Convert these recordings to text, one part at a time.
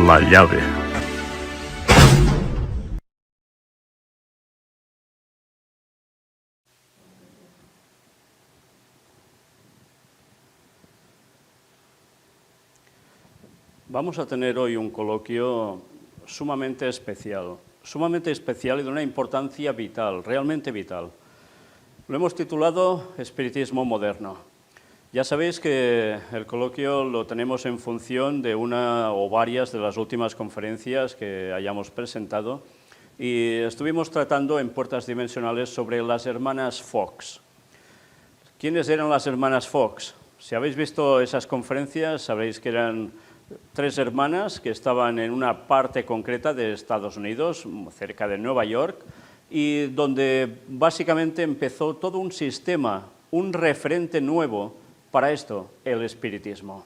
La llave. Vamos a tener hoy un coloquio sumamente especial y de una importancia vital, realmente vital. Lo hemos titulado Espiritismo Moderno. Ya sabéis que el coloquio lo tenemos en función de una o varias de las últimas conferencias que hayamos presentado y estuvimos tratando en Puertas Dimensionales sobre las hermanas Fox. ¿Quiénes eran las hermanas Fox? Si habéis visto esas conferencias, sabréis que eran 3 hermanas que estaban en una parte concreta de Estados Unidos, cerca de Nueva York, y donde básicamente empezó todo un sistema, un referente nuevo para esto, el espiritismo.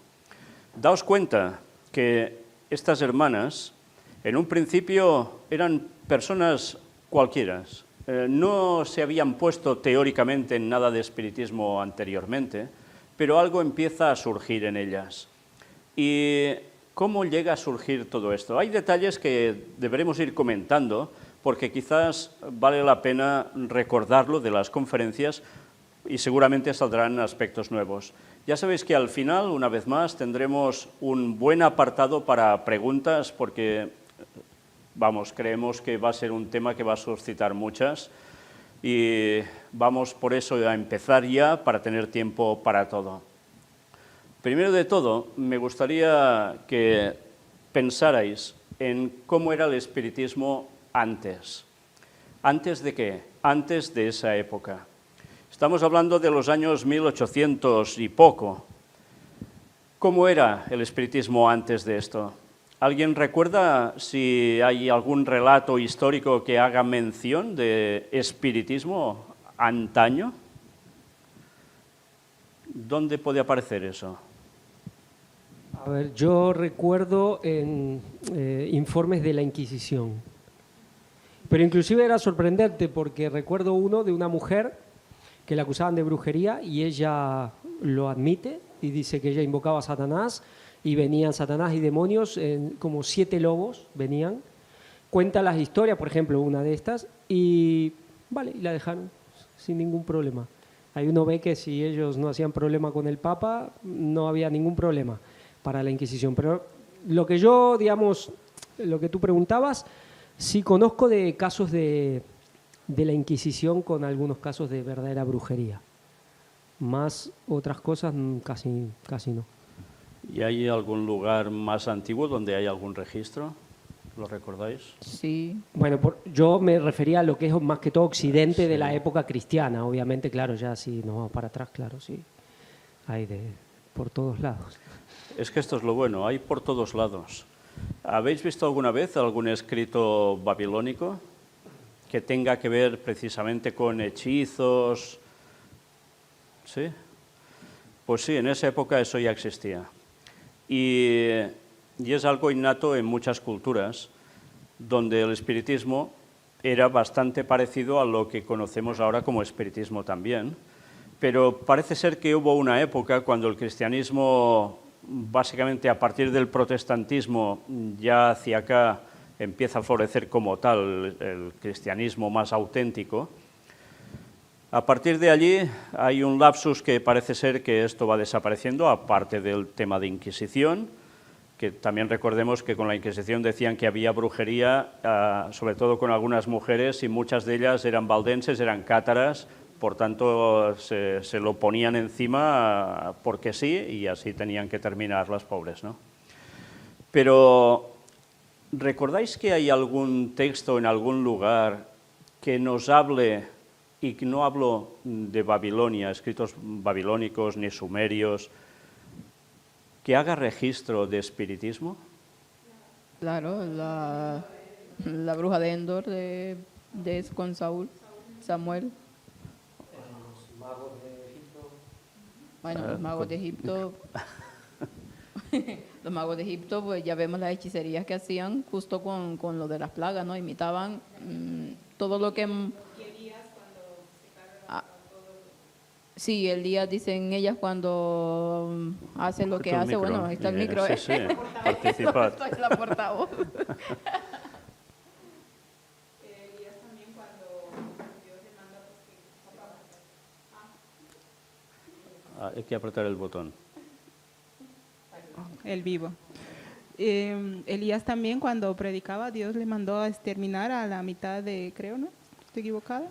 Daos cuenta que estas hermanas, en un principio, eran personas cualquiera. No se habían puesto teóricamente en nada de espiritismo anteriormente, pero algo empieza a surgir en ellas. ¿Y cómo llega a surgir todo esto? Hay detalles que deberemos ir comentando, porque quizás vale la pena recordarlo de las conferencias y seguramente saldrán aspectos nuevos. Ya sabéis que al final, una vez más, tendremos un buen apartado para preguntas, porque, vamos, creemos que va a ser un tema que va a suscitar muchas y vamos por eso a empezar ya para tener tiempo para todo. Primero de todo, me gustaría que pensarais en cómo era el espiritismo antes. ¿Antes de qué? Antes de esa época. Estamos hablando de los años 1800 y poco. ¿Cómo era el espiritismo antes de esto? ¿Alguien recuerda si hay algún relato histórico que haga mención de espiritismo antaño? ¿Dónde puede aparecer eso? A ver, yo recuerdo en informes de la Inquisición, pero inclusive era sorprendente porque recuerdo uno de una mujer que la acusaban de brujería y ella lo admite y dice que ella invocaba a Satanás y venían Satanás y demonios, como 7 lobos venían, cuenta las historias, por ejemplo, una de estas, y vale, y la dejaron sin ningún problema. Ahí uno ve que si ellos no hacían problema con el Papa, no había ningún problema para la Inquisición. Pero lo que yo, digamos, lo que tú preguntabas, sí conozco de casos de la Inquisición con algunos casos de verdadera brujería. Más otras cosas casi no. ¿Y hay algún lugar más antiguo donde hay algún registro? ¿Lo recordáis? Sí. Bueno, yo me refería a lo que es más que todo occidente de la época cristiana. Obviamente, claro, ya si nos vamos para atrás, claro, sí. Hay por todos lados. Es que esto es lo bueno, hay por todos lados. ¿Habéis visto alguna vez algún escrito babilónico que tenga que ver precisamente con hechizos? ¿Sí? Pues sí, en esa época eso ya existía. Y es algo innato en muchas culturas, donde el espiritismo era bastante parecido a lo que conocemos ahora como espiritismo también, pero parece ser que hubo una época cuando el cristianismo, básicamente a partir del protestantismo, ya hacia acá empieza a florecer como tal el cristianismo más auténtico. A partir de allí hay un lapsus que parece ser que esto va desapareciendo, aparte del tema de Inquisición, que también recordemos que con la Inquisición decían que había brujería, sobre todo con algunas mujeres, y muchas de ellas eran valdenses, eran cátaras, por tanto se lo ponían encima porque sí, y así tenían que terminar las pobres, ¿no? Pero, ¿recordáis que hay algún texto en algún lugar que nos hable, y que no hablo de Babilonia, escritos babilónicos ni sumerios, que haga registro de espiritismo? Claro, la bruja de Endor con Samuel. Los magos de Egipto. Bueno, los magos de Egipto, los magos de Egipto, pues ya vemos las hechicerías que hacían justo con lo de las plagas, ¿no? Imitaban todo lo que... Sí, Elías, dicen ellas cuando hace lo que hace. Bueno, ahí está el micro. Sí, sí, participad. Soy la portavoz. Hay que apretar el botón. El vivo. Elías también cuando predicaba, Dios le mandó a exterminar a la mitad de, creo, ¿no? ¿Estoy equivocada?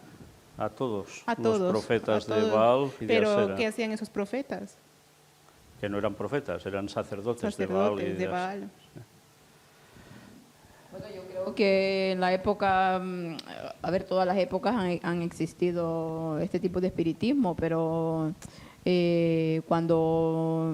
A todos, A todos. los profetas a de todos. Baal y de Pero, Asera, ¿qué hacían esos profetas? que no eran profetas, eran sacerdotes, Sacerdotes de de Baal. Baal. Bueno, yo creo que en la época, a ver, todas las épocas han existido este tipo de espiritismo, pero cuando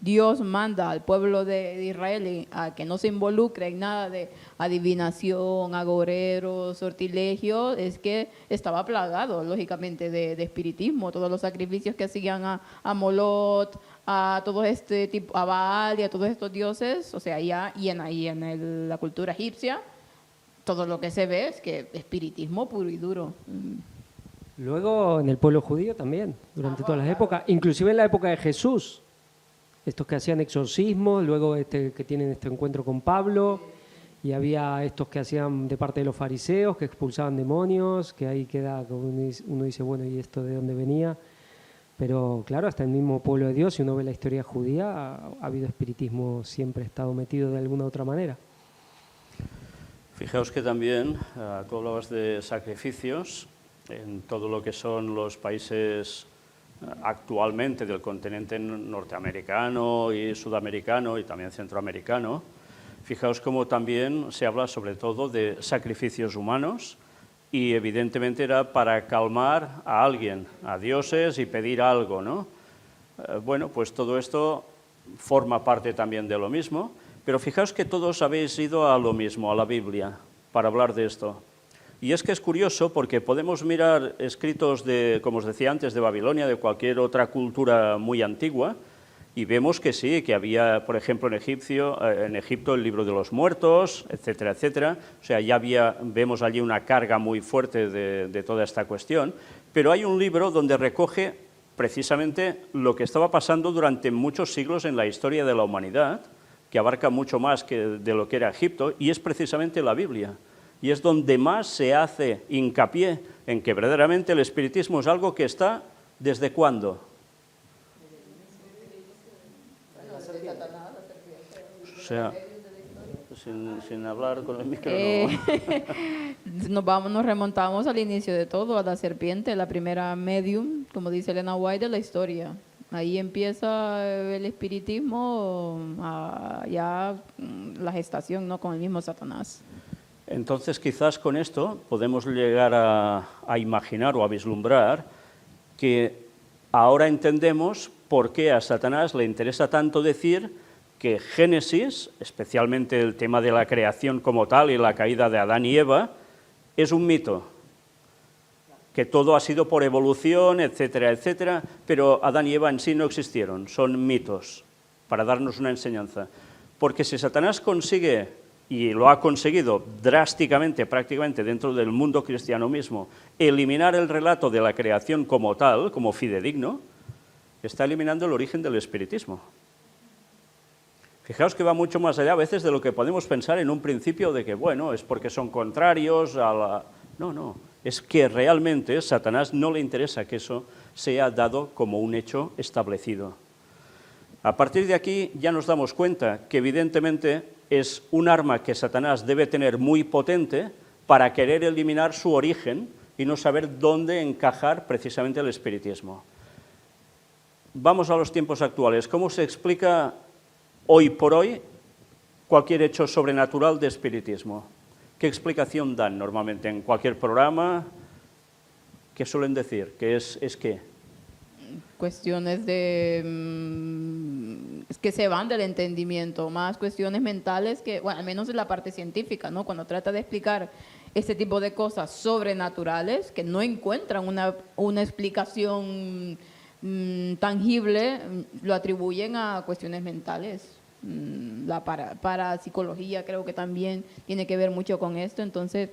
Dios manda al pueblo de Israel a que no se involucre en nada de adivinación, agoreros, sortilegios, es que estaba plagado, lógicamente, de espiritismo. Todos los sacrificios que hacían a Molot, a todo este tipo, a Baal y a todos estos dioses, o sea, ya y en la cultura egipcia, todo lo que se ve es que espiritismo puro y duro. Luego en el pueblo judío también, durante todas las épocas, inclusive en la época de Jesús, estos que hacían exorcismos, luego que tienen este encuentro con Pablo, y había estos que hacían de parte de los fariseos, que expulsaban demonios, que ahí queda, como uno dice, bueno, ¿y esto de dónde venía? Pero claro, hasta el mismo pueblo de Dios, si uno ve la historia judía, ha habido espiritismo, siempre ha estado metido de alguna u otra manera. Fijaos que también, tú hablabas de sacrificios, en todo lo que son los países actualmente del continente norteamericano y sudamericano y también centroamericano. Fijaos cómo también se habla sobre todo de sacrificios humanos y evidentemente era para calmar a alguien, a dioses y pedir algo, ¿no? Bueno, pues todo esto forma parte también de lo mismo, pero fijaos que todos habéis ido a lo mismo, a la Biblia, para hablar de esto. Y es que es curioso porque podemos mirar escritos de, como os decía antes, de Babilonia, de cualquier otra cultura muy antigua, y vemos que sí, que había, por ejemplo, en Egipto el libro de los muertos, etcétera, etcétera. O sea, ya vemos allí una carga muy fuerte de toda esta cuestión, pero hay un libro donde recoge precisamente lo que estaba pasando durante muchos siglos en la historia de la humanidad, que abarca mucho más que de lo que era Egipto, y es precisamente la Biblia. Y es donde más se hace hincapié en que verdaderamente el espiritismo es algo que está ¿desde cuándo? O sea, sin hablar con el micro, Nos remontamos al inicio de todo, a la serpiente, la primera medium, como dice Elena White, de la historia. Ahí empieza el espiritismo, ya la gestación, ¿no?, con el mismo Satanás. Entonces, quizás con esto podemos llegar a imaginar o a vislumbrar que ahora entendemos por qué a Satanás le interesa tanto decir que Génesis, especialmente el tema de la creación como tal y la caída de Adán y Eva, es un mito, que todo ha sido por evolución, etcétera, etcétera, pero Adán y Eva en sí no existieron, son mitos, para darnos una enseñanza. Porque si Satanás consigue, y lo ha conseguido drásticamente, prácticamente dentro del mundo cristiano mismo, eliminar el relato de la creación como tal, como fidedigno, está eliminando el origen del espiritismo. Fijaos que va mucho más allá a veces de lo que podemos pensar en un principio de que, bueno, es porque son contrarios a la... No, es que realmente a Satanás no le interesa que eso sea dado como un hecho establecido. A partir de aquí ya nos damos cuenta que evidentemente es un arma que Satanás debe tener muy potente para querer eliminar su origen y no saber dónde encajar precisamente el espiritismo. Vamos a los tiempos actuales. ¿Cómo se explica hoy por hoy cualquier hecho sobrenatural de espiritismo? ¿Qué explicación dan normalmente en cualquier programa? ¿Qué suelen decir? ¿Qué es qué? Cuestiones de es que se van del entendimiento, más cuestiones mentales que, bueno, al menos en la parte científica, ¿no? Cuando trata de explicar este tipo de cosas sobrenaturales que no encuentran una explicación tangible, lo atribuyen a cuestiones mentales. La parapsicología creo que también tiene que ver mucho con esto, entonces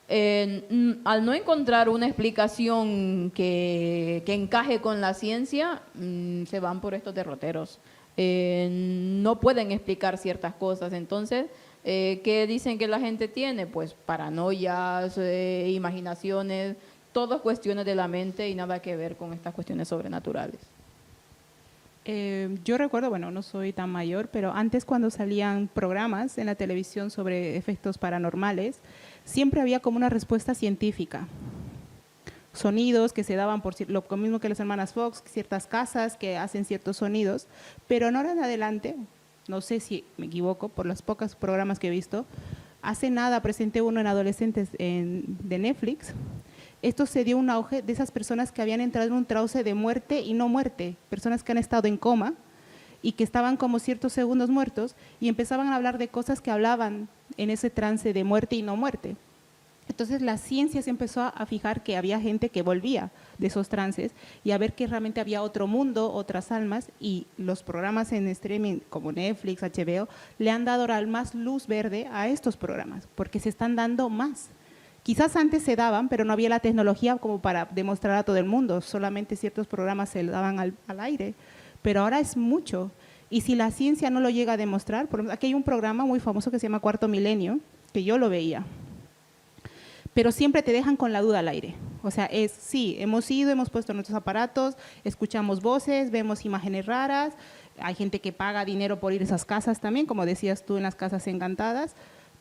Al no encontrar una explicación que encaje con la ciencia, se van por estos derroteros. No pueden explicar ciertas cosas. Entonces, ¿qué dicen que la gente tiene? Pues paranoias, imaginaciones, todas cuestiones de la mente y nada que ver con estas cuestiones sobrenaturales. Yo recuerdo, bueno, no soy tan mayor, pero antes cuando salían programas en la televisión sobre efectos paranormales, siempre había como una respuesta científica. Sonidos que se daban por lo mismo que las hermanas Fox, ciertas casas que hacen ciertos sonidos, pero no en adelante, no sé si me equivoco, por los pocos programas que he visto, hace nada presenté uno en adolescentes de Netflix. Esto se dio un auge de esas personas que habían entrado en un trance de muerte y no muerte, personas que han estado en coma y que estaban como ciertos segundos muertos y empezaban a hablar de cosas que hablaban en ese trance de muerte y no muerte. Entonces la ciencia se empezó a fijar que había gente que volvía de esos trances y a ver que realmente había otro mundo, otras almas, y los programas en streaming como Netflix, HBO, le han dado ahora más luz verde a estos programas, porque se están dando más. Quizás antes se daban, pero no había la tecnología como para demostrar a todo el mundo, solamente ciertos programas se daban al aire, pero ahora es mucho. Y si la ciencia no lo llega a demostrar, por ejemplo, aquí hay un programa muy famoso que se llama Cuarto Milenio, que yo lo veía, pero siempre te dejan con la duda al aire. O sea, sí, hemos ido, hemos puesto nuestros aparatos, escuchamos voces, vemos imágenes raras, hay gente que paga dinero por ir a esas casas también, como decías tú en las casas encantadas,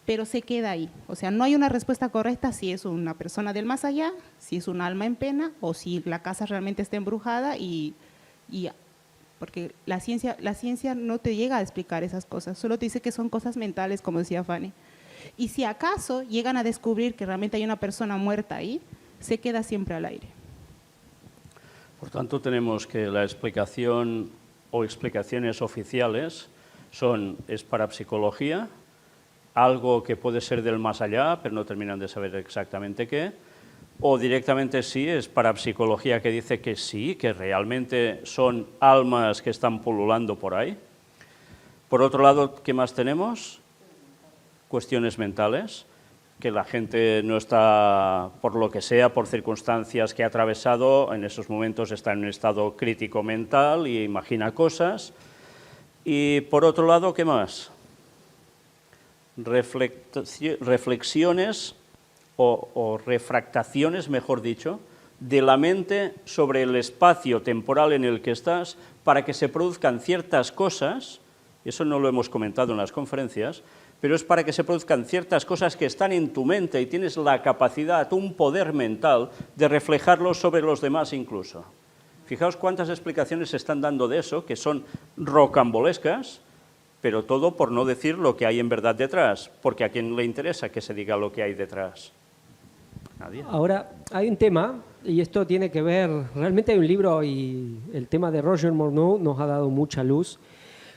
pero se queda ahí. O sea, no hay una respuesta correcta si es una persona del más allá, si es un alma en pena o si la casa realmente está embrujada porque la ciencia no te llega a explicar esas cosas, solo te dice que son cosas mentales, como decía Fanny. Y si acaso llegan a descubrir que realmente hay una persona muerta ahí, se queda siempre al aire. Por tanto, tenemos que la explicación o explicaciones oficiales es parapsicología, algo que puede ser del más allá, pero no terminan de saber exactamente qué, o directamente sí, es parapsicología que dice que sí, que realmente son almas que están pululando por ahí. Por otro lado, ¿qué más tenemos? Cuestiones mentales, que la gente no está, por lo que sea, por circunstancias que ha atravesado, en esos momentos está en un estado crítico mental y imagina cosas. Y por otro lado, ¿qué más? Reflexiones o refractaciones, mejor dicho, de la mente sobre el espacio temporal en el que estás para que se produzcan ciertas cosas, eso no lo hemos comentado en las conferencias, pero es para que se produzcan ciertas cosas que están en tu mente y tienes la capacidad, un poder mental de reflejarlos sobre los demás incluso. Fijaos cuántas explicaciones se están dando de eso, que son rocambolescas, pero todo por no decir lo que hay en verdad detrás, porque a quién le interesa que se diga lo que hay detrás. Nadie. Ahora, hay un tema, y esto tiene que ver, realmente hay un libro y el tema de Roger Morneau nos ha dado mucha luz,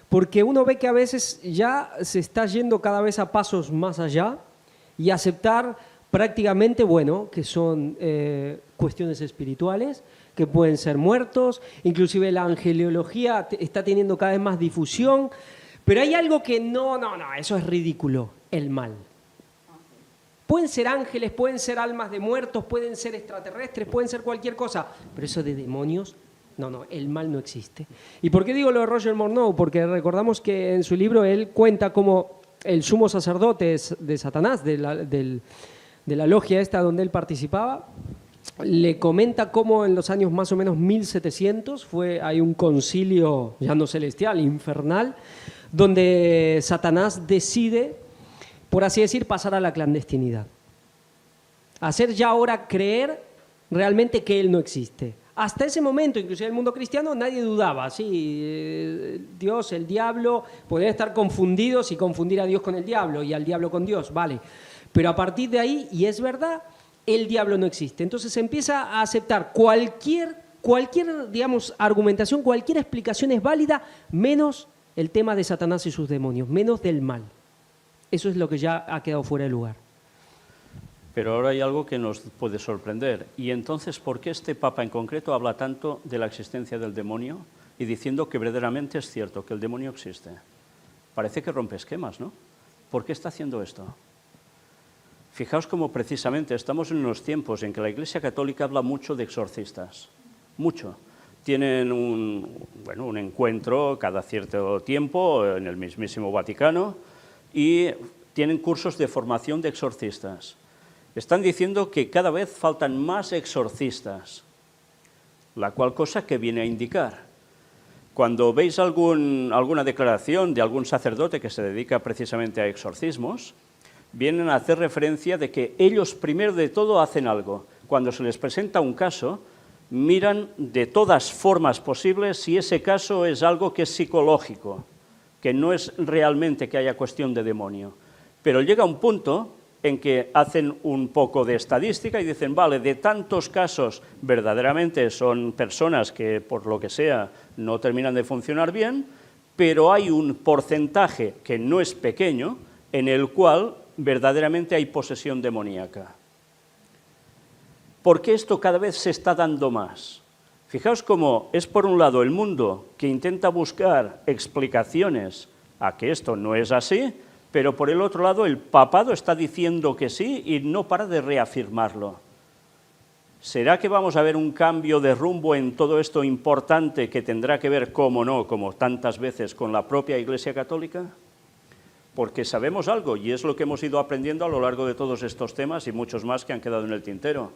porque uno ve que a veces ya se está yendo cada vez a pasos más allá y aceptar prácticamente, bueno, que son cuestiones espirituales, que pueden ser muertos, inclusive la angeliología está teniendo cada vez más difusión, pero hay algo que no, eso es ridículo, el mal. Pueden ser ángeles, pueden ser almas de muertos, pueden ser extraterrestres, pueden ser cualquier cosa, pero eso de demonios, no, el mal no existe. ¿Y por qué digo lo de Roger Morneau? Porque recordamos que en su libro él cuenta cómo el sumo sacerdote de Satanás, de la logia esta donde él participaba, le comenta cómo en los años más o menos 1700 hay un concilio, ya no celestial, infernal, donde Satanás decide, por así decir, pasar a la clandestinidad. Hacer ya ahora creer realmente que él no existe. Hasta ese momento, inclusive en el mundo cristiano, nadie dudaba. Sí, Dios, el diablo, podían estar confundidos y confundir a Dios con el diablo y al diablo con Dios, vale. Pero a partir de ahí, y es verdad, el diablo no existe. Entonces se empieza a aceptar cualquier digamos, argumentación, cualquier explicación es válida, menos el tema de Satanás y sus demonios, menos del mal. Eso es lo que ya ha quedado fuera de lugar. Pero ahora hay algo que nos puede sorprender. Y entonces, ¿por qué este Papa en concreto habla tanto de la existencia del demonio y diciendo que verdaderamente es cierto que el demonio existe? Parece que rompe esquemas, ¿no? ¿Por qué está haciendo esto? Fijaos cómo precisamente estamos en unos tiempos en que la Iglesia Católica habla mucho de exorcistas, mucho. Tienen un encuentro cada cierto tiempo en el mismísimo Vaticano y tienen cursos de formación de exorcistas. Están diciendo que cada vez faltan más exorcistas, la cual cosa que viene a indicar. Cuando veis alguna declaración de algún sacerdote que se dedica precisamente a exorcismos, vienen a hacer referencia de que ellos primero de todo hacen algo. Cuando se les presenta un caso, miran de todas formas posibles si ese caso es algo que es psicológico, que no es realmente que haya cuestión de demonio. Pero llega un punto en que hacen un poco de estadística y dicen, vale, de tantos casos verdaderamente son personas que por lo que sea no terminan de funcionar bien, pero hay un porcentaje que no es pequeño en el cual verdaderamente hay posesión demoníaca. ¿Por qué esto cada vez se está dando más? Fijaos cómo es por un lado el mundo que intenta buscar explicaciones a que esto no es así, pero por el otro lado el papado está diciendo que sí y no para de reafirmarlo. ¿Será que vamos a ver un cambio de rumbo en todo esto importante que tendrá que ver, cómo no, como tantas veces, con la propia Iglesia Católica? Porque sabemos algo, y es lo que hemos ido aprendiendo a lo largo de todos estos temas y muchos más que han quedado en el tintero,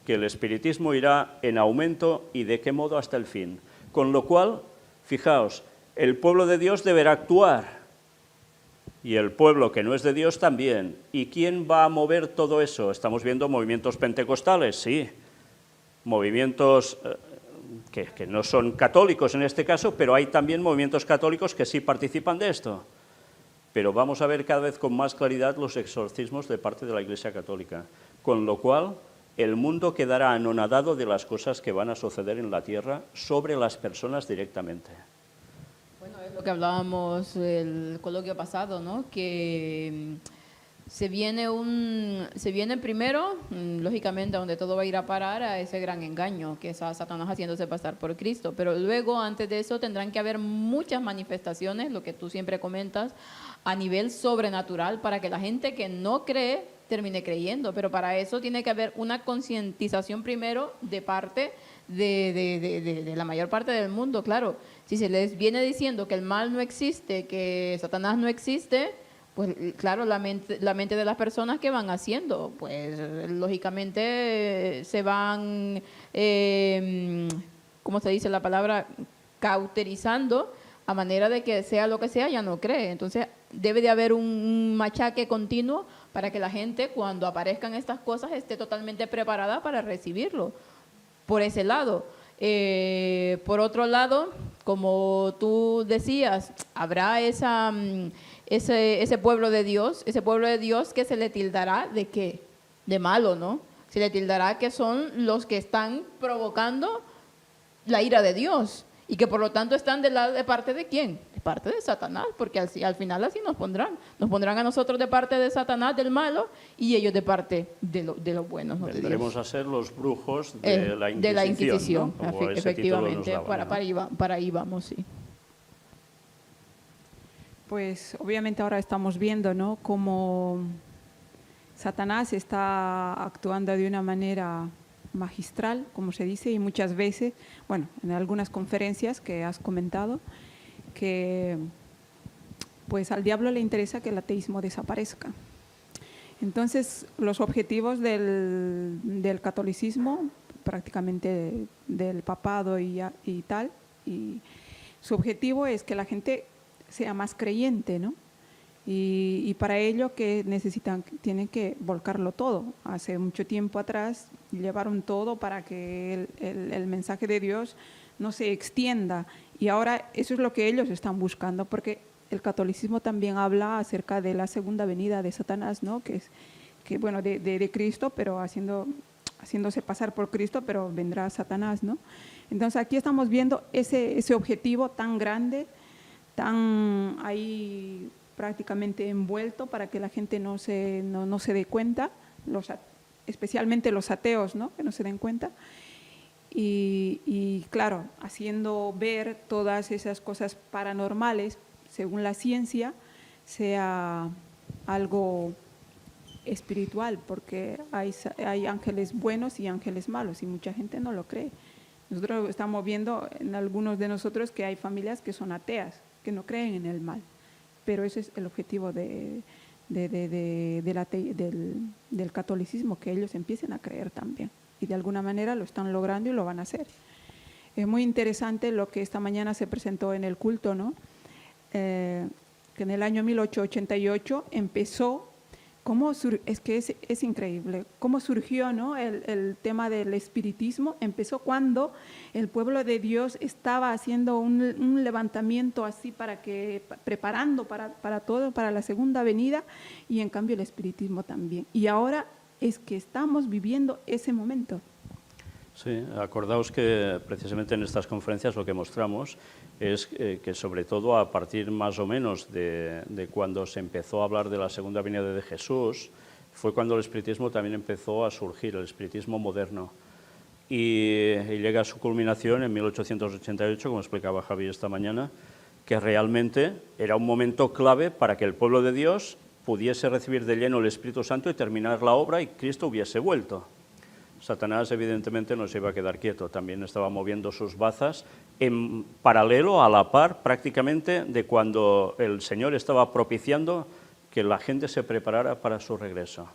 que el espiritismo irá en aumento y de qué modo hasta el fin. Con lo cual, fijaos, el pueblo de Dios deberá actuar, y el pueblo que no es de Dios también. ¿Y quién va a mover todo eso? Estamos viendo movimientos pentecostales, sí, movimientos que no son católicos en este caso, pero hay también movimientos católicos que sí participan de esto. Pero vamos a ver cada vez con más claridad los exorcismos de parte de la Iglesia Católica, con lo cual el mundo quedará anonadado de las cosas que van a suceder en la tierra sobre las personas directamente. Bueno, es lo que hablábamos el coloquio pasado, ¿no? Que se viene primero, lógicamente, donde todo va a ir a parar a ese gran engaño, que es a Satanás haciéndose pasar por Cristo. Pero luego, antes de eso, tendrán que haber muchas manifestaciones, lo que tú siempre comentas, a nivel sobrenatural, para que la gente que no cree termine creyendo. Pero para eso tiene que haber una concientización primero de parte de la mayor parte del mundo. Claro, si se les viene diciendo que el mal no existe, que Satanás no existe, pues claro, la mente de las personas que van haciendo, pues lógicamente se van, ¿cómo se dice la palabra? Cauterizando, a manera de que sea lo que sea, ya no cree. Entonces debe de haber un machaque continuo para que la gente, cuando aparezcan estas cosas, esté totalmente preparada para recibirlo. Por ese lado. Por otro lado, como tú decías, habrá ese pueblo de Dios que se le tildará de qué, de malo, ¿no? Se le tildará que son los que están provocando la ira de Dios y que por lo tanto están de parte de ¿quién? De parte de Satanás, porque al final así nos pondrán a nosotros de parte de Satanás, del malo, y ellos de parte de los buenos, ¿no? Vendremos a ser los brujos de la Inquisición. De la Inquisición, ¿no? Como efectivamente, daban, ¿no? para ahí vamos, sí. Pues obviamente ahora estamos viendo, ¿no?, cómo Satanás está actuando de una manera magistral, como se dice, y muchas veces, bueno, en algunas conferencias que has comentado, que pues al diablo le interesa que el ateísmo desaparezca. Entonces, los objetivos del catolicismo, prácticamente del papado y tal, y su objetivo es que la gente sea más creyente, ¿no? Y para ello que tienen que volcarlo todo. Hace mucho tiempo atrás llevaron todo para que el mensaje de Dios no se extienda, y ahora eso es lo que ellos están buscando, porque el catolicismo también habla acerca de la segunda venida de Satanás, ¿no? Que bueno, de Cristo, pero haciéndose pasar por Cristo, pero vendrá Satanás, ¿no? Entonces aquí estamos viendo ese objetivo tan grande, tan ahí prácticamente envuelto, para que la gente no se dé cuenta, especialmente los ateos, ¿no?, que no se den cuenta. Y claro, haciendo ver todas esas cosas paranormales, según la ciencia, sea algo espiritual, porque hay ángeles buenos y ángeles malos, y mucha gente no lo cree. Nosotros estamos viendo en algunos de nosotros que hay familias que son ateas, que no creen en el mal, pero ese es el objetivo del catolicismo, que ellos empiecen a creer también, y de alguna manera lo están logrando y lo van a hacer. Es muy interesante lo que esta mañana se presentó en el culto, ¿no? Que en el año 1888 empezó, es increíble, cómo surgió, ¿no? el tema del espiritismo. Empezó cuando el pueblo de Dios estaba haciendo un levantamiento así preparando para todo, para la segunda venida, y en cambio el espiritismo también. Y ahora es que estamos viviendo ese momento. Sí, acordaos que precisamente en estas conferencias lo que mostramos es que sobre todo a partir más o menos de cuando se empezó a hablar de la segunda venida de Jesús, fue cuando el espiritismo también empezó a surgir, el espiritismo moderno. Y llega a su culminación en 1888, como explicaba Javi esta mañana, que realmente era un momento clave para que el pueblo de Dios pudiese recibir de lleno el Espíritu Santo y terminar la obra y Cristo hubiese vuelto. Satanás evidentemente no se iba a quedar quieto, también estaba moviendo sus bazas en paralelo, a la par prácticamente de cuando el Señor estaba propiciando que la gente se preparara para su regreso.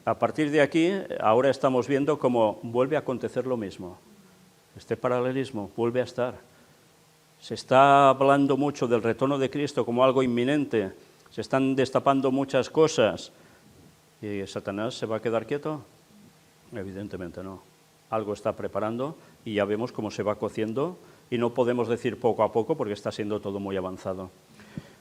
A partir de aquí, ahora estamos viendo cómo vuelve a acontecer lo mismo. Este paralelismo vuelve a estar. Se está hablando mucho del retorno de Cristo como algo inminente, se están destapando muchas cosas. ¿Y Satanás se va a quedar quieto? Evidentemente no. Algo está preparando y ya vemos cómo se va cociendo y no podemos decir poco a poco porque está siendo todo muy avanzado.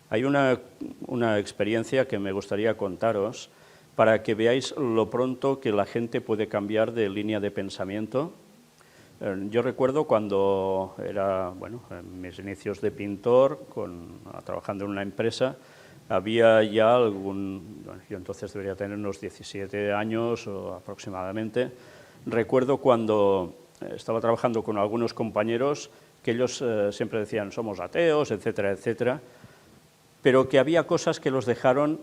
Hay una experiencia que me gustaría contaros para que veáis lo pronto que la gente puede cambiar de línea de pensamiento. Yo recuerdo cuando era, en mis inicios de pintor, trabajando en una empresa, había ya yo entonces debería tener unos 17 años o aproximadamente. Recuerdo cuando estaba trabajando con algunos compañeros que ellos siempre decían somos ateos, etcétera, etcétera, pero que había cosas que los dejaron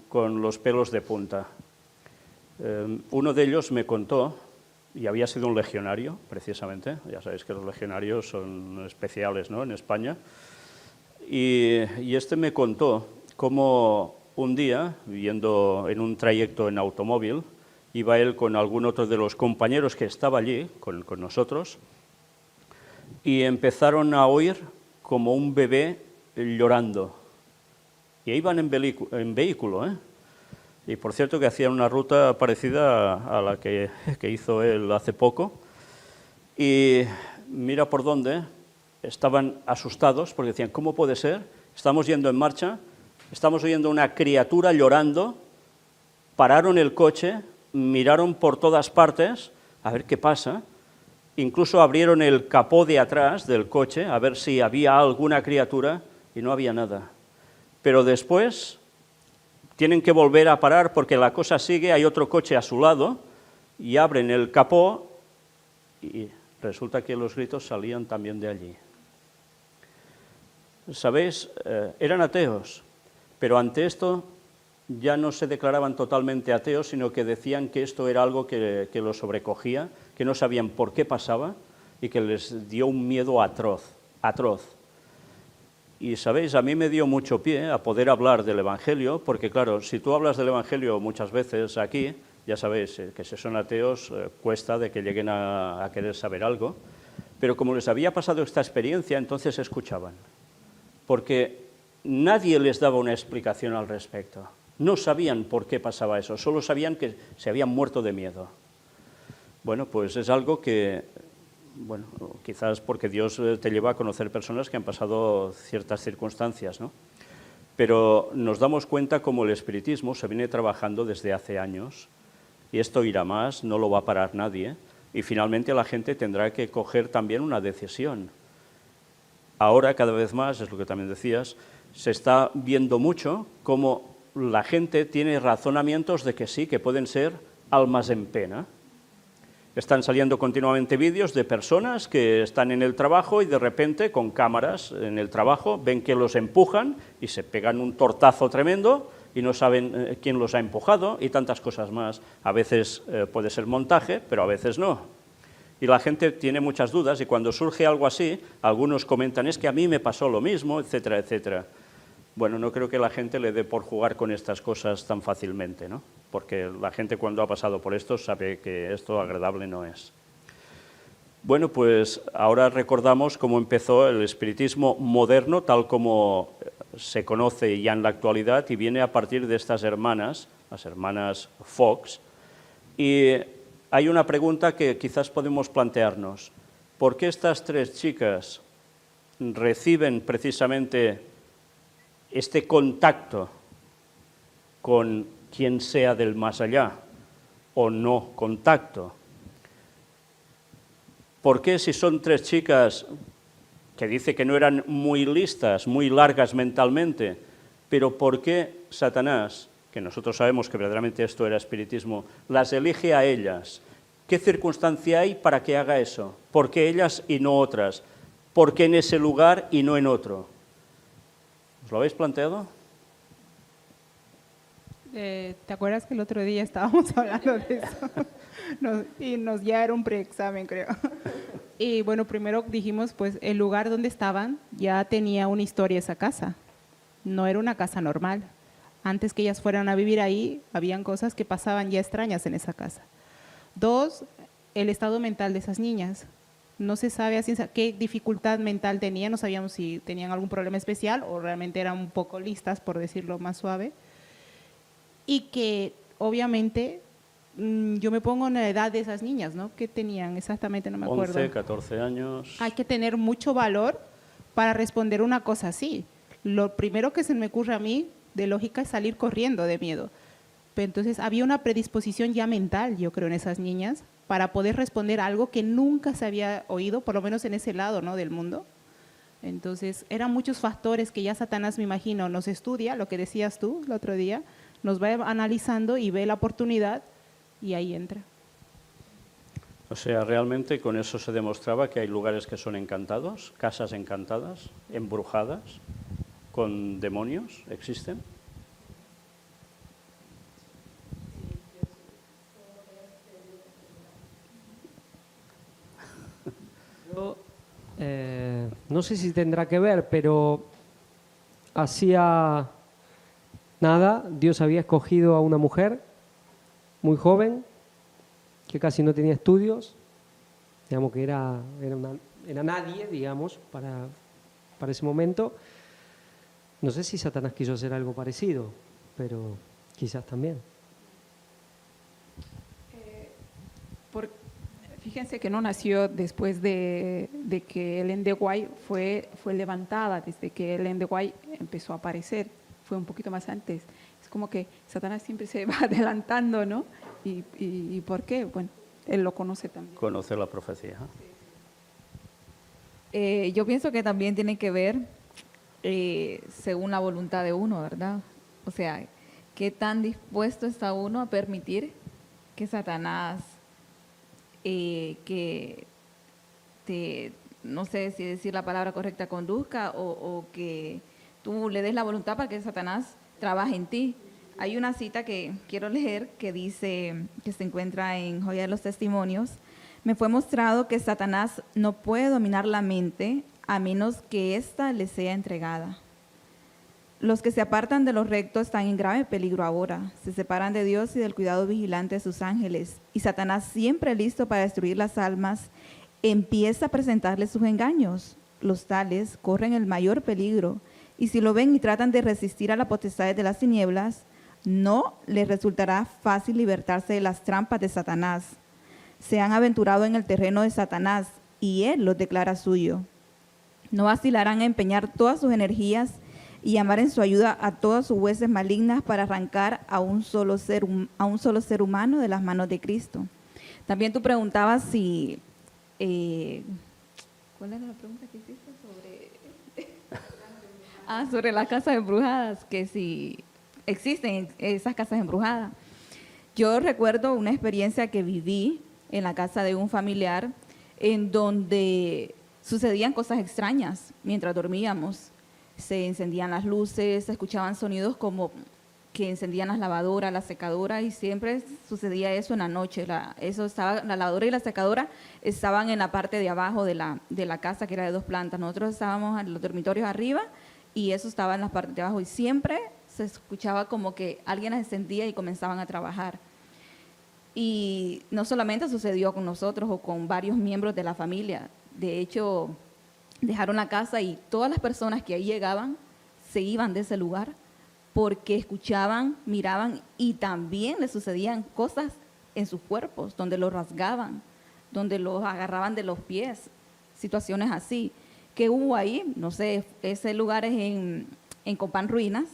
con los pelos de punta. Uno de ellos me contó, y había sido un legionario, precisamente, ya sabéis que los legionarios son especiales, ¿no?, en España, y este me contó cómo un día, yendo en un trayecto en automóvil, iba él con algún otro de los compañeros que estaba allí, con nosotros, y empezaron a oír como un bebé llorando. Y iban en vehículo, ¿eh? Y por cierto que hacían una ruta parecida a la que hizo él hace poco. Y mira por dónde, estaban asustados porque decían, ¿cómo puede ser? Estamos yendo en marcha, estamos oyendo una criatura llorando, pararon el coche, miraron por todas partes a ver qué pasa, incluso abrieron el capó de atrás del coche a ver si había alguna criatura y no había nada. Pero después tienen que volver a parar porque la cosa sigue, hay otro coche a su lado y abren el capó y resulta que los gritos salían también de allí. ¿Sabéis? Eran ateos, pero ante esto ya no se declaraban totalmente ateos, sino que decían que esto era algo que los sobrecogía, que no sabían por qué pasaba y que les dio un miedo atroz. Y, ¿sabéis? A mí me dio mucho pie a poder hablar del Evangelio, porque, claro, si tú hablas del Evangelio muchas veces aquí, ya sabéis que si son ateos cuesta de que lleguen a querer saber algo, pero como les había pasado esta experiencia, entonces escuchaban, porque nadie les daba una explicación al respecto. No sabían por qué pasaba eso, solo sabían que se habían muerto de miedo. Bueno, pues es algo que, quizás porque Dios te lleva a conocer personas que han pasado ciertas circunstancias, ¿no? Pero nos damos cuenta cómo el espiritismo se viene trabajando desde hace años, y esto irá más, no lo va a parar nadie, y finalmente la gente tendrá que coger también una decisión. Ahora, cada vez más, es lo que también decías, se está viendo mucho cómo la gente tiene razonamientos de que sí, que pueden ser almas en pena. Están saliendo continuamente vídeos de personas que están en el trabajo y de repente, con cámaras en el trabajo, ven que los empujan y se pegan un tortazo tremendo y no saben quién los ha empujado y tantas cosas más. A veces puede ser montaje, pero a veces no. Y la gente tiene muchas dudas y cuando surge algo así, algunos comentan, es que a mí me pasó lo mismo, etcétera, etcétera. Bueno, no creo que la gente le dé por jugar con estas cosas tan fácilmente, ¿no? Porque la gente cuando ha pasado por esto sabe que esto agradable no es. Bueno, pues ahora recordamos cómo empezó el espiritismo moderno, tal como se conoce ya en la actualidad, y viene a partir de estas hermanas, las hermanas Fox. Y hay una pregunta que quizás podemos plantearnos. ¿Por qué estas tres chicas reciben precisamente este contacto con quien sea del más allá o no contacto? ¿Por qué si son tres chicas que dice que no eran muy listas, muy largas mentalmente, pero por qué Satanás, que nosotros sabemos que verdaderamente esto era espiritismo, las elige a ellas? ¿Qué circunstancia hay para que haga eso? ¿Por qué ellas y no otras? ¿Por qué en ese lugar y no en otro? ¿Os lo habéis planteado? ¿Te acuerdas que el otro día estábamos hablando de eso? Ya era un preexamen, creo. Y bueno, primero dijimos, pues el lugar donde estaban ya tenía una historia esa casa. No era una casa normal. Antes que ellas fueran a vivir ahí, habían cosas que pasaban ya extrañas en esa casa. 2, el estado mental de esas niñas. No se sabe a ciencia qué dificultad mental tenían, no sabíamos si tenían algún problema especial o realmente eran un poco listas, por decirlo más suave. Y que obviamente yo me pongo en la edad de esas niñas, ¿no? ¿Qué tenían exactamente? No me acuerdo. 11, 14 años. Hay que tener mucho valor para responder una cosa así. Lo primero que se me ocurre a mí de lógica es salir corriendo de miedo. Pero entonces había una predisposición ya mental, yo creo, en esas niñas para poder responder algo que nunca se había oído, por lo menos en ese lado, ¿no?, del mundo. Entonces eran muchos factores que ya Satanás, me imagino, nos estudia, lo que decías tú el otro día, nos va analizando y ve la oportunidad y ahí entra. O sea, realmente con eso se demostraba que hay lugares que son encantados, casas encantadas, embrujadas, con demonios, ¿existen? Yo, no sé si tendrá que ver, pero hacía nada, Dios había escogido a una mujer muy joven, que casi no tenía estudios, digamos que era nadie, digamos, para ese momento. No sé si Satanás quiso hacer algo parecido, pero quizás también. Fíjense que no nació después de que Ellen de White fue levantada, desde que Ellen de White empezó a aparecer, fue un poquito más antes. Es como que Satanás siempre se va adelantando, ¿no? ¿Y por qué? Bueno, él lo conoce también. Conoce la profecía. Yo pienso que también tiene que ver según la voluntad de uno, ¿verdad? O sea, qué tan dispuesto está uno a permitir que Satanás, que te, no sé si decir la palabra correcta, conduzca o que tú le des la voluntad para que Satanás trabaje en ti. Hay una cita que quiero leer que dice, que se encuentra en Joya de los Testimonios: me fue mostrado que Satanás no puede dominar la mente a menos que ésta le sea entregada. Los que se apartan de lo recto están en grave peligro ahora, se separan de Dios y del cuidado vigilante de sus ángeles, y Satanás, siempre listo para destruir las almas, empieza a presentarles sus engaños. Los tales corren el mayor peligro, y si lo ven y tratan de resistir a la potestad de las tinieblas, no les resultará fácil libertarse de las trampas de Satanás. Se han aventurado en el terreno de Satanás, y él los declara suyo. No vacilarán a empeñar todas sus energías y llamar en su ayuda a todas sus huestes malignas para arrancar a un solo ser humano de las manos de Cristo. También tú preguntabas si... ¿cuál era la pregunta que hiciste? Sobre las casas embrujadas, que si existen esas casas embrujadas. Yo recuerdo una experiencia que viví en la casa de un familiar en donde sucedían cosas extrañas mientras dormíamos. Se encendían las luces, se escuchaban sonidos como que encendían las lavadoras, la secadora, y siempre sucedía eso en la noche. La lavadora y la secadora estaban en la parte de abajo de la casa, que era de 2 plantas. Nosotros estábamos en los dormitorios arriba y eso estaba en la parte de abajo, y siempre se escuchaba como que alguien las encendía y comenzaban a trabajar. Y no solamente sucedió con nosotros o con varios miembros de la familia. De hecho, dejaron la casa y todas las personas que ahí llegaban se iban de ese lugar porque escuchaban, miraban, y también les sucedían cosas en sus cuerpos, donde los rasgaban, donde los agarraban de los pies, situaciones así. ¿Qué hubo ahí? No sé, ese lugar es en Copán Ruinas,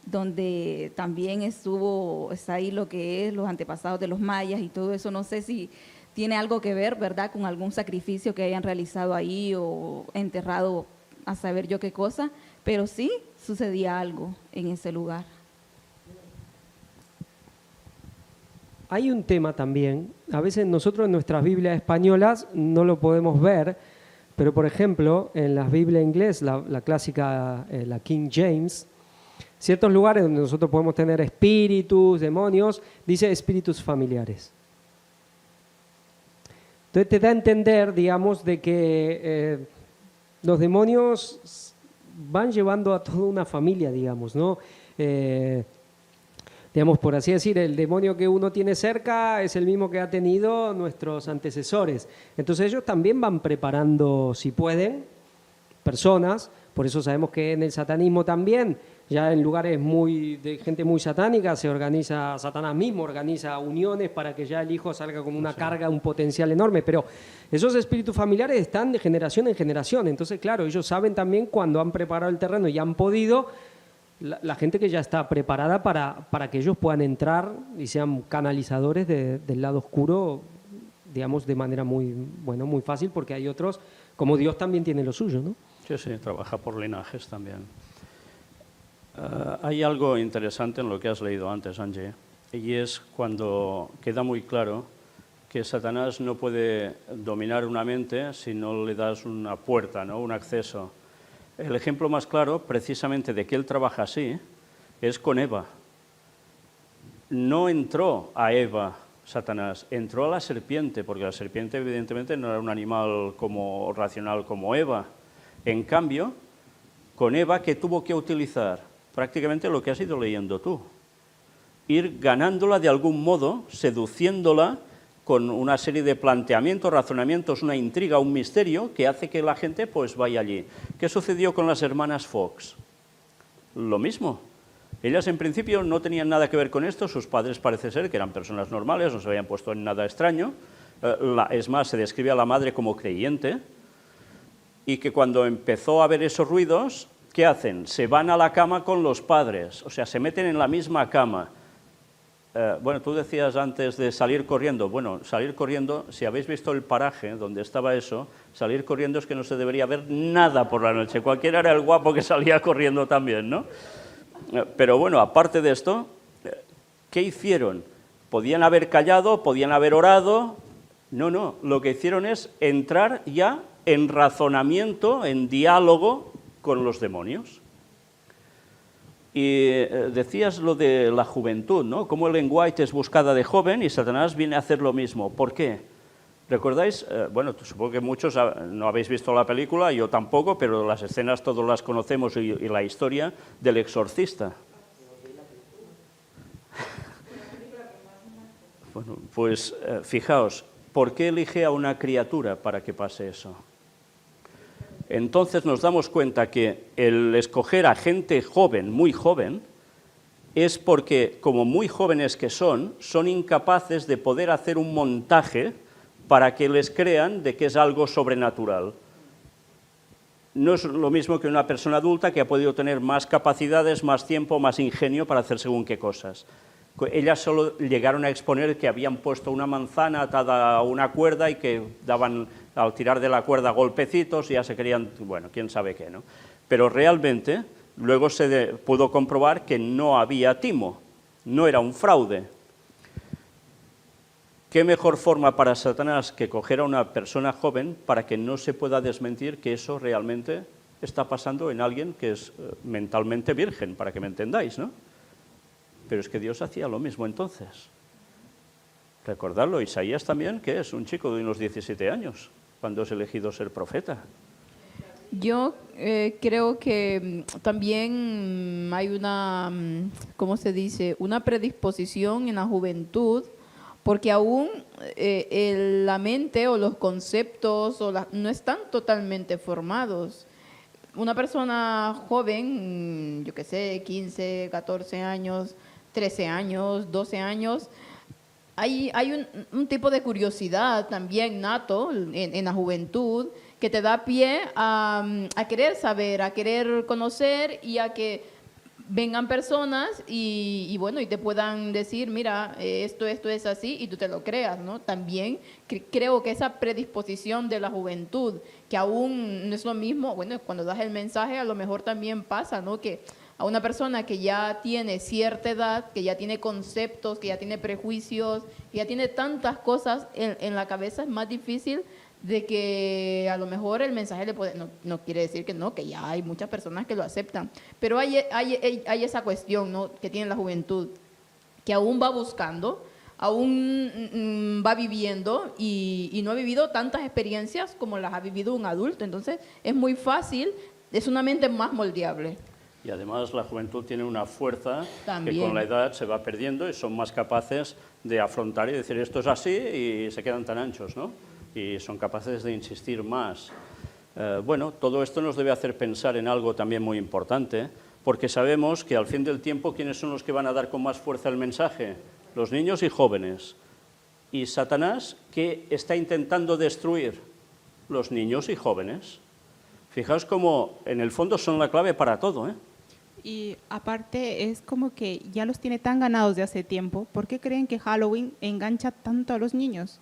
donde también está ahí lo que es los antepasados de los mayas y todo eso. No sé si tiene algo que ver, ¿verdad?, con algún sacrificio que hayan realizado ahí o enterrado a saber yo qué cosa, pero sí sucedía algo en ese lugar. Hay un tema también, a veces nosotros en nuestras Biblias españolas no lo podemos ver, pero por ejemplo en las Biblias inglesas, la clásica, la King James, ciertos lugares donde nosotros podemos tener espíritus, demonios, dice espíritus familiares. Entonces te da a entender, digamos, de que los demonios van llevando a toda una familia, digamos, ¿no? Digamos, por así decir, el demonio que uno tiene cerca es el mismo que ha tenido nuestros antecesores. Entonces ellos también van preparando, si pueden, personas. Por eso sabemos que en el satanismo también, ya en lugares de gente muy satánica, Satanás mismo organiza uniones para que ya el hijo salga con una carga, un potencial enorme, pero esos espíritus familiares están de generación en generación. Entonces, claro, ellos saben también cuando han preparado el terreno y han podido, la gente que ya está preparada para que ellos puedan entrar y sean canalizadores del lado oscuro, digamos, de manera muy fácil, porque hay otros, como Dios también tiene lo suyo, ¿no? Sí, trabaja por linajes también. Hay algo interesante en lo que has leído antes, Angie, y es cuando queda muy claro que Satanás no puede dominar una mente si no le das una puerta, ¿no?, un acceso. El ejemplo más claro, precisamente, de que él trabaja así, es con Eva. No entró a Eva Satanás, entró a la serpiente, porque la serpiente evidentemente no era un animal racional como Eva. En cambio, con Eva, ¿qué tuvo que utilizar? Prácticamente lo que has ido leyendo tú. Ir ganándola de algún modo, seduciéndola con una serie de planteamientos, razonamientos, una intriga, un misterio que hace que la gente pues vaya allí. ¿Qué sucedió con las hermanas Fox? Lo mismo. Ellas en principio no tenían nada que ver con esto, sus padres parece ser que eran personas normales, no se habían puesto en nada extraño. Es más, se describe a la madre como creyente, y que cuando empezó a haber esos ruidos, ¿qué hacen? Se van a la cama con los padres, o sea, se meten en la misma cama. Bueno, tú decías antes de salir corriendo. Bueno, salir corriendo, si habéis visto el paraje donde estaba eso, salir corriendo es que no se debería ver nada por la noche. Cualquiera era el guapo que salía corriendo también, ¿no? Pero bueno, aparte de esto, ¿qué hicieron? Podían haber callado, podían haber orado. No, lo que hicieron es entrar ya en razonamiento, en diálogo con los demonios. Y decías lo de la juventud, ¿no? Cómo Ellen White es buscada de joven y Satanás viene a hacer lo mismo. ¿Por qué? ¿Recordáis? Bueno, supongo que muchos no habéis visto la película, yo tampoco, pero las escenas todos las conocemos y la historia del exorcista. Bueno, pues fijaos, ¿por qué elige a una criatura para que pase eso? Entonces nos damos cuenta que el escoger a gente joven, muy joven, es porque, como muy jóvenes que son incapaces de poder hacer un montaje para que les crean de que es algo sobrenatural. No es lo mismo que una persona adulta que ha podido tener más capacidades, más tiempo, más ingenio para hacer según qué cosas. Ellas solo llegaron a exponer que habían puesto una manzana atada a una cuerda y que daban al tirar de la cuerda golpecitos y ya se querían, bueno, quién sabe qué, ¿no? Pero realmente luego se pudo comprobar que no había timo, no era un fraude. ¿Qué mejor forma para Satanás que coger a una persona joven para que no se pueda desmentir que eso realmente está pasando en alguien que es mentalmente virgen, para que me entendáis, ¿no? Pero es que Dios hacía lo mismo entonces. Recordarlo, Isaías también, que es un chico de unos 17 años, cuando es elegido ser profeta. Yo creo que también hay una, ¿cómo se dice? Una predisposición en la juventud, porque aún la mente o los conceptos no están totalmente formados. Una persona joven, yo qué sé, 15, 14 años, 13 años, 12 años, hay un tipo de curiosidad también nato en la juventud que te da pie a querer saber, a querer conocer y a que vengan personas y bueno, y te puedan decir, mira, esto es así, y tú te lo creas, ¿no? También creo que esa predisposición de la juventud, que aún no es lo mismo, bueno, cuando das el mensaje a lo mejor también pasa, ¿no? Que a una persona que ya tiene cierta edad, que ya tiene conceptos, que ya tiene prejuicios, que ya tiene tantas cosas en la cabeza, es más difícil de que a lo mejor el mensaje le puede, no quiere decir que no, que ya hay muchas personas que lo aceptan, pero hay esa cuestión, ¿no?, que tiene la juventud, que aún va buscando, aún va viviendo y no ha vivido tantas experiencias como las ha vivido un adulto, entonces es muy fácil, es una mente más moldeable. Y además la juventud tiene una fuerza También, que con la edad se va perdiendo y son más capaces de afrontar y decir esto es así y se quedan tan anchos, ¿no? Y son capaces de insistir más. Bueno, todo esto nos debe hacer pensar en algo también muy importante, porque sabemos que al fin del tiempo, ¿quiénes son los que van a dar con más fuerza el mensaje? Los niños y jóvenes. Y Satanás, ¿qué está intentando destruir? Los niños y jóvenes. Fijaos cómo en el fondo son la clave para todo, ¿eh? Y aparte es como que ya los tiene tan ganados de hace tiempo. ¿Por qué creen que Halloween engancha tanto a los niños?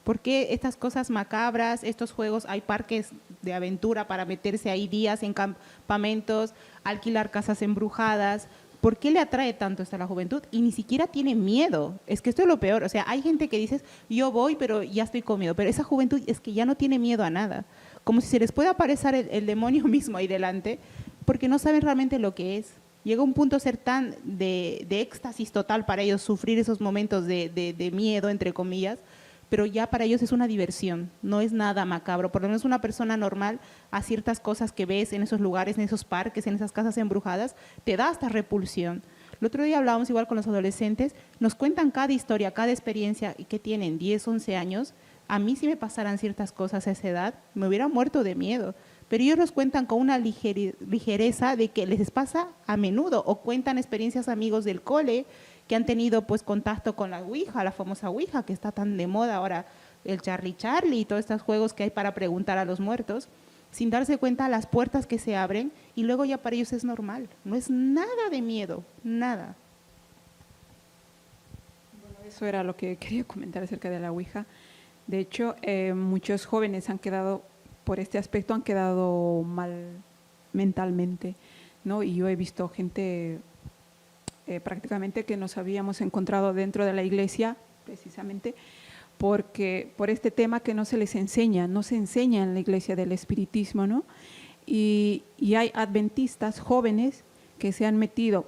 ¿Por qué estas cosas macabras, estos juegos, hay parques de aventura para meterse ahí días en campamentos, alquilar casas embrujadas? ¿Por qué le atrae tanto esto a la juventud? Y ni siquiera tiene miedo. Es que esto es lo peor. O sea, hay gente que dices, yo voy, pero ya estoy con miedo. Pero esa juventud es que ya no tiene miedo a nada. Como si se les pueda aparecer el demonio mismo ahí delante, porque no saben realmente lo que es. Llega un punto a ser tan de éxtasis total para ellos, sufrir esos momentos de miedo, entre comillas, pero ya para ellos es una diversión, no es nada macabro. Por lo menos una persona normal a ciertas cosas que ves en esos lugares, en esos parques, en esas casas embrujadas, te da hasta repulsión. El otro día hablábamos igual con los adolescentes, nos cuentan cada historia, cada experiencia que tienen 10, 11 años. A mí si me pasaran ciertas cosas a esa edad, me hubiera muerto de miedo. Pero ellos los cuentan con una ligereza de que les pasa a menudo, o cuentan experiencias amigos del cole que han tenido pues contacto con la Ouija, la famosa Ouija, que está tan de moda ahora, el Charlie Charlie y todos estos juegos que hay para preguntar a los muertos, sin darse cuenta las puertas que se abren y luego ya para ellos es normal, no es nada de miedo, nada. Bueno, eso era lo que quería comentar acerca de la Ouija. De hecho, muchos jóvenes han quedado, por este aspecto, han quedado mal mentalmente, ¿no? Y yo he visto gente prácticamente que nos habíamos encontrado dentro de la iglesia, precisamente, porque por este tema que no se les enseña, no se enseña en la iglesia del espiritismo, ¿no? Y hay adventistas jóvenes que se han metido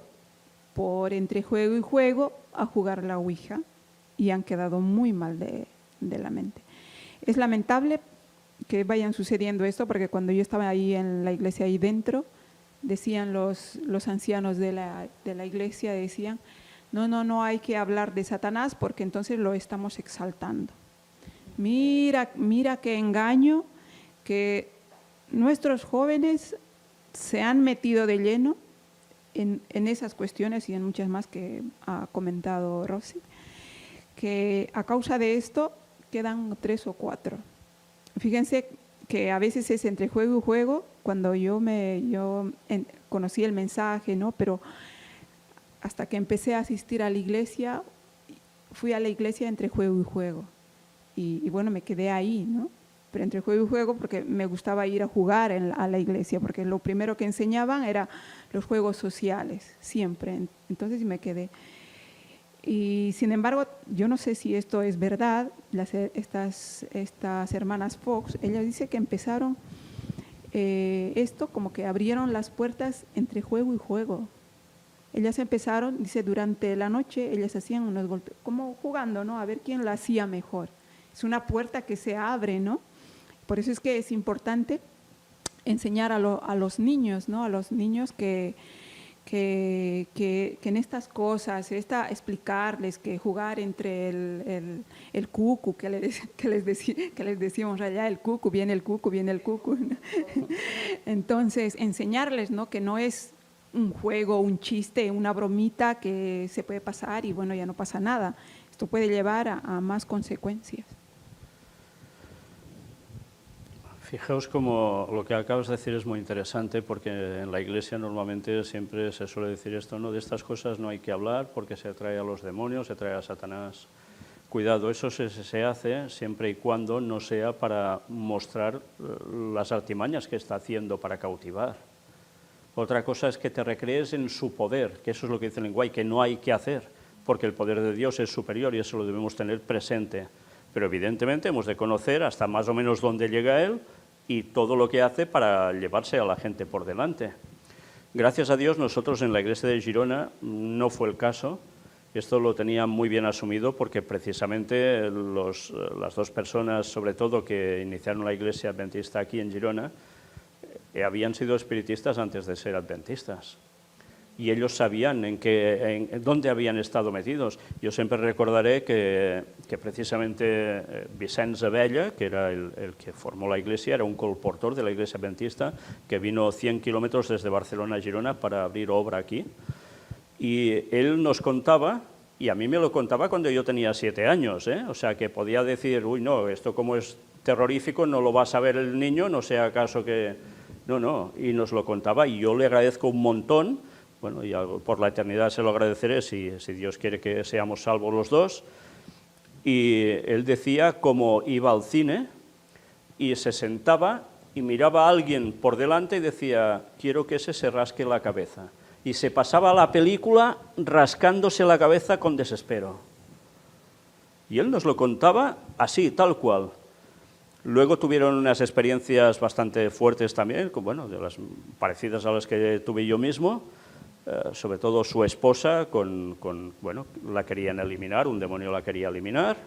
por entre juego y juego a jugar la Ouija y han quedado muy mal de la mente. Es lamentable que vayan sucediendo esto, porque cuando yo estaba ahí en la iglesia, ahí dentro, decían los ancianos de la iglesia, decían, no hay que hablar de Satanás porque entonces lo estamos exaltando. Mira qué engaño, que nuestros jóvenes se han metido de lleno en esas cuestiones y en muchas más que ha comentado Rosy, que a causa de esto quedan 3 o 4. Fíjense que a veces es entre juego y juego, cuando yo conocí el mensaje, ¿no? Pero hasta que empecé a asistir a la iglesia, fui a la iglesia entre juego y juego. Y bueno, me quedé ahí, ¿no? Pero entre juego y juego porque me gustaba ir a jugar a la iglesia, porque lo primero que enseñaban era los juegos sociales, siempre. Entonces me quedé. Y sin embargo, yo no sé si esto es verdad, estas hermanas Fox, ella dice que empezaron esto como que abrieron las puertas entre juego y juego. ellas empezaron, dice, durante la noche ellas hacían unos golpes, como jugando, ¿no? A ver quién lo hacía mejor. Es una puerta que se abre, ¿no? Por eso es que es importante enseñar a los niños, ¿no? A los niños que en estas cosas, explicarles que jugar entre el cucu, que les decimos allá, el cucu, viene el cucu, viene el cucu, ¿no? Entonces, enseñarles, ¿no? Que no es un juego, un chiste, una bromita que se puede pasar y bueno, ya no pasa nada. Esto puede llevar a más consecuencias. Fijaos como lo que acabas de decir es muy interesante, porque en la Iglesia normalmente siempre se suele decir esto, ¿no? De estas cosas no hay que hablar porque se atrae a los demonios, se atrae a Satanás. Cuidado, eso se hace siempre y cuando no sea para mostrar las artimañas que está haciendo para cautivar. Otra cosa es que te recrees en su poder, que eso es lo que dice el lenguaje, que no hay que hacer, porque el poder de Dios es superior y eso lo debemos tener presente. Pero evidentemente hemos de conocer hasta más o menos dónde llega Él y todo lo que hace para llevarse a la gente por delante. Gracias a Dios, nosotros en la iglesia de Girona no fue el caso. Esto lo tenía muy bien asumido porque precisamente las dos personas, sobre todo, que iniciaron la iglesia adventista aquí en Girona, habían sido espiritistas antes de ser adventistas. Y ellos sabían en dónde habían estado metidos. Yo siempre recordaré que precisamente Vicenç Abella, que era el que formó la iglesia, era un colportor de la iglesia adventista, que vino 100 kilómetros desde Barcelona a Girona para abrir obra aquí. Y él nos contaba, y a mí me lo contaba cuando yo tenía 7 años, ¿eh? O sea, que podía decir, uy, no, esto como es terrorífico, no lo va a saber el niño, no sea acaso que... No, y nos lo contaba, y yo le agradezco un montón. Bueno, y por la eternidad se lo agradeceré si Dios quiere que seamos salvos los dos. Y él decía cómo iba al cine y se sentaba y miraba a alguien por delante y decía, quiero que ese se rasque la cabeza. Y se pasaba la película rascándose la cabeza con desespero. Y él nos lo contaba así, tal cual. Luego tuvieron unas experiencias bastante fuertes también, bueno, de las parecidas a las que tuve yo mismo. Sobre todo su esposa, bueno, la querían eliminar, un demonio la quería eliminar.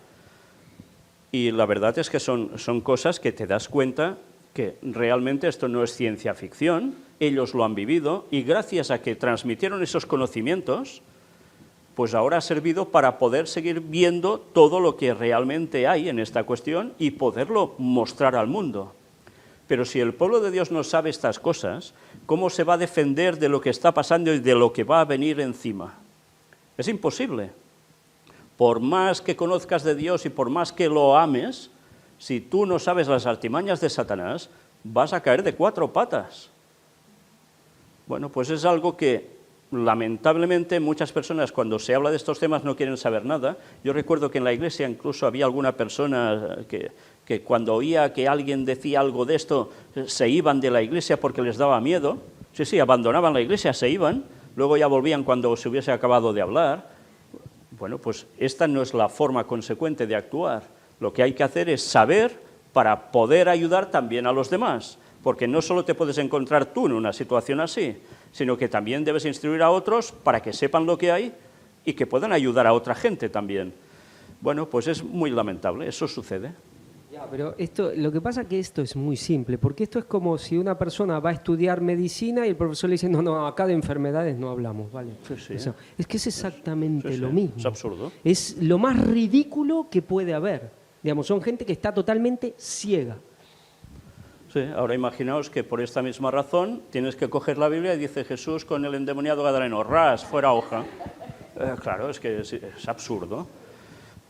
Y la verdad es que son cosas que te das cuenta que realmente esto no es ciencia ficción, ellos lo han vivido y gracias a que transmitieron esos conocimientos, pues ahora ha servido para poder seguir viendo todo lo que realmente hay en esta cuestión y poderlo mostrar al mundo. Pero si el pueblo de Dios no sabe estas cosas, ¿cómo se va a defender de lo que está pasando y de lo que va a venir encima? Es imposible. Por más que conozcas de Dios y por más que lo ames, si tú no sabes las artimañas de Satanás, vas a caer de 4 patas. Bueno, pues es algo que lamentablemente muchas personas cuando se habla de estos temas no quieren saber nada. Yo recuerdo que en la iglesia incluso había alguna persona que cuando oía que alguien decía algo de esto, se iban de la iglesia porque les daba miedo. Sí, abandonaban la iglesia, se iban, luego ya volvían cuando se hubiese acabado de hablar. Bueno, pues esta no es la forma consecuente de actuar. Lo que hay que hacer es saber para poder ayudar también a los demás, porque no solo te puedes encontrar tú en una situación así, sino que también debes instruir a otros para que sepan lo que hay y que puedan ayudar a otra gente también. Bueno, pues es muy lamentable, eso sucede. Ya, pero lo que pasa es que esto es muy simple, porque esto es como si una persona va a estudiar medicina y el profesor le dice, no, acá de enfermedades no hablamos, ¿vale? Sí. O sea, es que es exactamente lo mismo. Es absurdo. Es lo más ridículo que puede haber. Digamos, son gente que está totalmente ciega. Sí, ahora imaginaos que por esta misma razón tienes que coger la Biblia y dice Jesús con el endemoniado gadareno, ras, fuera hoja. Claro, es que es absurdo.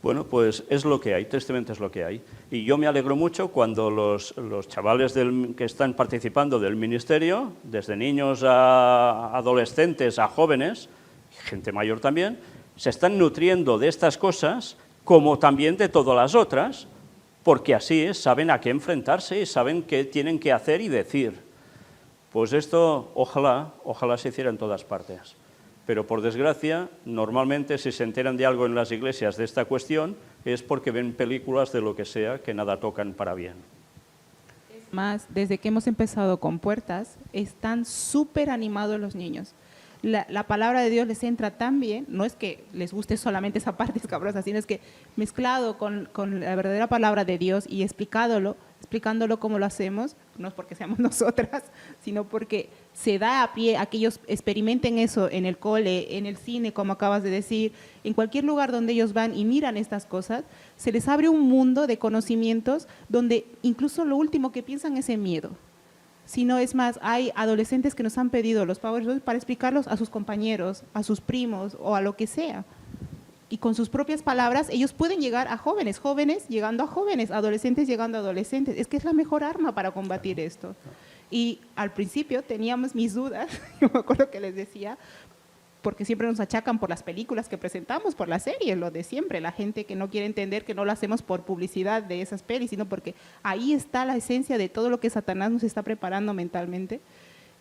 Bueno, pues es lo que hay, tristemente es lo que hay. Y yo me alegro mucho cuando los chavales que están participando del ministerio, desde niños a adolescentes, a jóvenes, gente mayor también, se están nutriendo de estas cosas como también de todas las otras, porque así saben a qué enfrentarse y saben qué tienen que hacer y decir. Pues esto ojalá se hiciera en todas partes. Pero por desgracia, normalmente si se enteran de algo en las iglesias de esta cuestión es porque ven películas de lo que sea que nada tocan para bien. Más, desde que hemos empezado con Puertas, están súper animados los niños. la palabra de Dios les entra tan bien, no es que les guste solamente esa parte escabrosa, sino es que mezclado con la verdadera palabra de Dios y explicándolo cómo lo hacemos, no es porque seamos nosotras, sino porque se da a pie a que ellos experimenten eso en el cole, en el cine, como acabas de decir, en cualquier lugar donde ellos van y miran estas cosas, se les abre un mundo de conocimientos donde incluso lo último que piensan es en miedo. Sino es más, hay adolescentes que nos han pedido los Power Rangers para explicarlos a sus compañeros, a sus primos o a lo que sea. Y con sus propias palabras ellos pueden llegar a jóvenes, jóvenes llegando a jóvenes, adolescentes llegando a adolescentes. Es que es la mejor arma para combatir esto. Y al principio teníamos mis dudas, yo me acuerdo que les decía, porque siempre nos achacan por las películas que presentamos, por las series, lo de siempre, la gente que no quiere entender que no lo hacemos por publicidad de esas pelis, sino porque ahí está la esencia de todo lo que Satanás nos está preparando mentalmente.